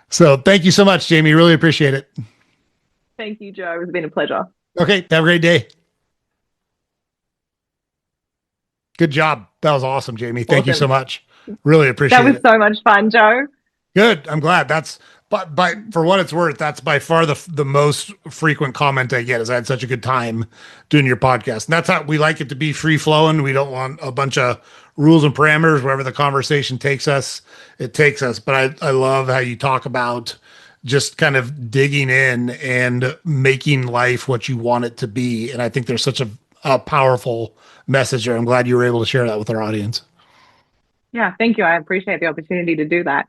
So thank you so much, Jamie. Really appreciate it. Thank you, Joe. It's been a pleasure. Okay. Have a great day. Good job. That was awesome, Jamie. Thank you so much. Really appreciate it. That was so much fun, Joe. Good. I'm glad. That's, but for what it's worth, that's by far the most frequent comment I get is I had such a good time doing your podcast. And that's how we like it to be free flowing. We don't want a bunch of rules and parameters. Wherever the conversation takes us, it takes us. But I love how you talk about just kind of digging in and making life what you want it to be. And I think there's such a powerful message there. I'm glad you were able to share that with our audience. Yeah, thank you. I appreciate the opportunity to do that.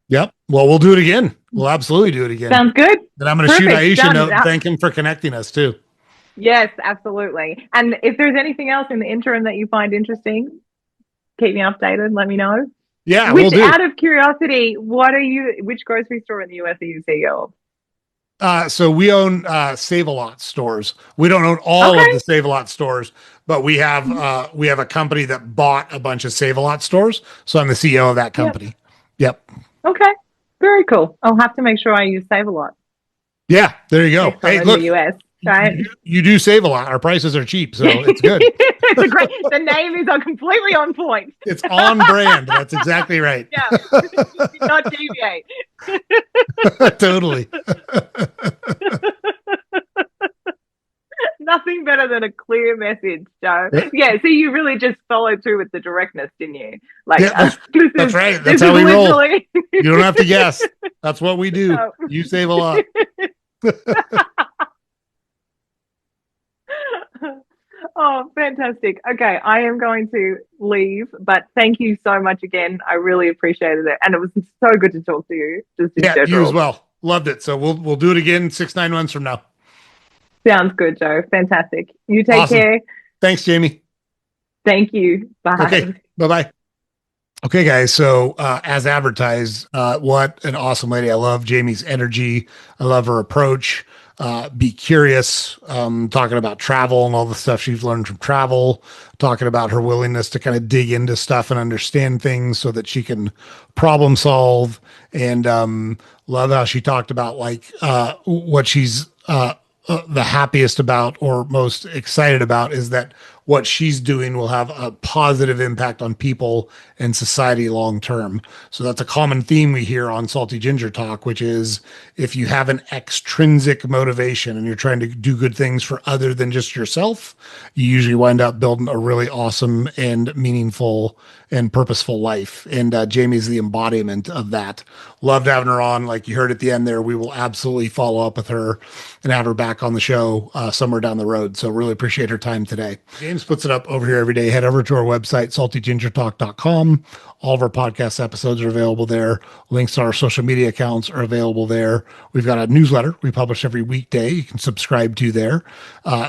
Yep. Well, we'll do it again. We'll absolutely do it again. Sounds good. And I'm going to shoot Aisha a note and thank him for connecting us too. Yes, absolutely. And if there's anything else in the interim that you find interesting, keep me updated. Let me know. Yeah, we'll do. Out of curiosity, which grocery store in the US are you CEO of? So we own Save-A-Lot stores. We don't own all of the Save-A-Lot stores, but we have a company that bought a bunch of Save-A-Lot stores. So I'm the CEO of that company. Yep. Okay. Very cool. I'll have to make sure I use Save-A-Lot. Yeah, there you go. Hey, look, the US, right? You do save a lot. Our prices are cheap, so it's good. It's a great. The name is completely on point. It's on brand. That's exactly right. Yeah, not deviate. Totally. Nothing better than a clear message, Joe. Yeah, so you really just followed through with the directness, didn't you? Like, yeah, that's right. That's how we roll. You don't have to guess. That's what we do. No. You save a lot. Oh, fantastic. Okay, I am going to leave, but thank you so much again. I really appreciated it. And it was so good to talk to you. Just in general. You as well. Loved it. So we'll do it again 6-9 months from now. Sounds good, Joe. Fantastic. You take care. Thanks, Jamie. Thank you. Bye. Okay. Bye-bye. Okay, guys. So as advertised, what an awesome lady. I love Jamie's energy. I love her approach. Be curious, talking about travel and all the stuff she's learned from travel, talking about her willingness to kind of dig into stuff and understand things so that she can problem solve. And love how she talked about like what she's the happiest about or most excited about is that what she's doing will have a positive impact on people and society long term. So that's a common theme we hear on Salty Ginger Talk, which is if you have an extrinsic motivation and you're trying to do good things for other than just yourself, you usually wind up building a really awesome and meaningful and purposeful life. And Jamie's the embodiment of that. Loved having her on. Like you heard at the end there, we will absolutely follow up with her and have her back on the show somewhere down the road. So really appreciate her time today. James puts it up over here every day. Head over to our website, saltygingertalk.com. All of our podcast episodes are available there. Links to our social media accounts are available there. We've got a newsletter we publish every weekday. You can subscribe to there.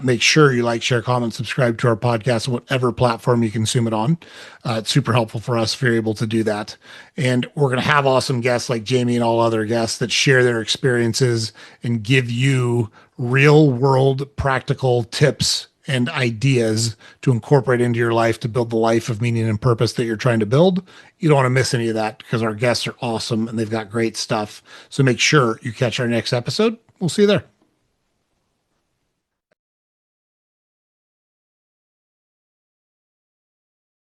Make sure you like, share, comment, subscribe to our podcast on whatever platform you consume it on. It's super helpful for us if you're able to do that. And we're going to have awesome guests like Jamie and all other guests that share their experiences and give you real world practical tips and ideas to incorporate into your life to build the life of meaning and purpose that you're trying to build. You don't want to miss any of that because our guests are awesome and they've got great stuff. So make sure you catch our next episode. We'll see you there.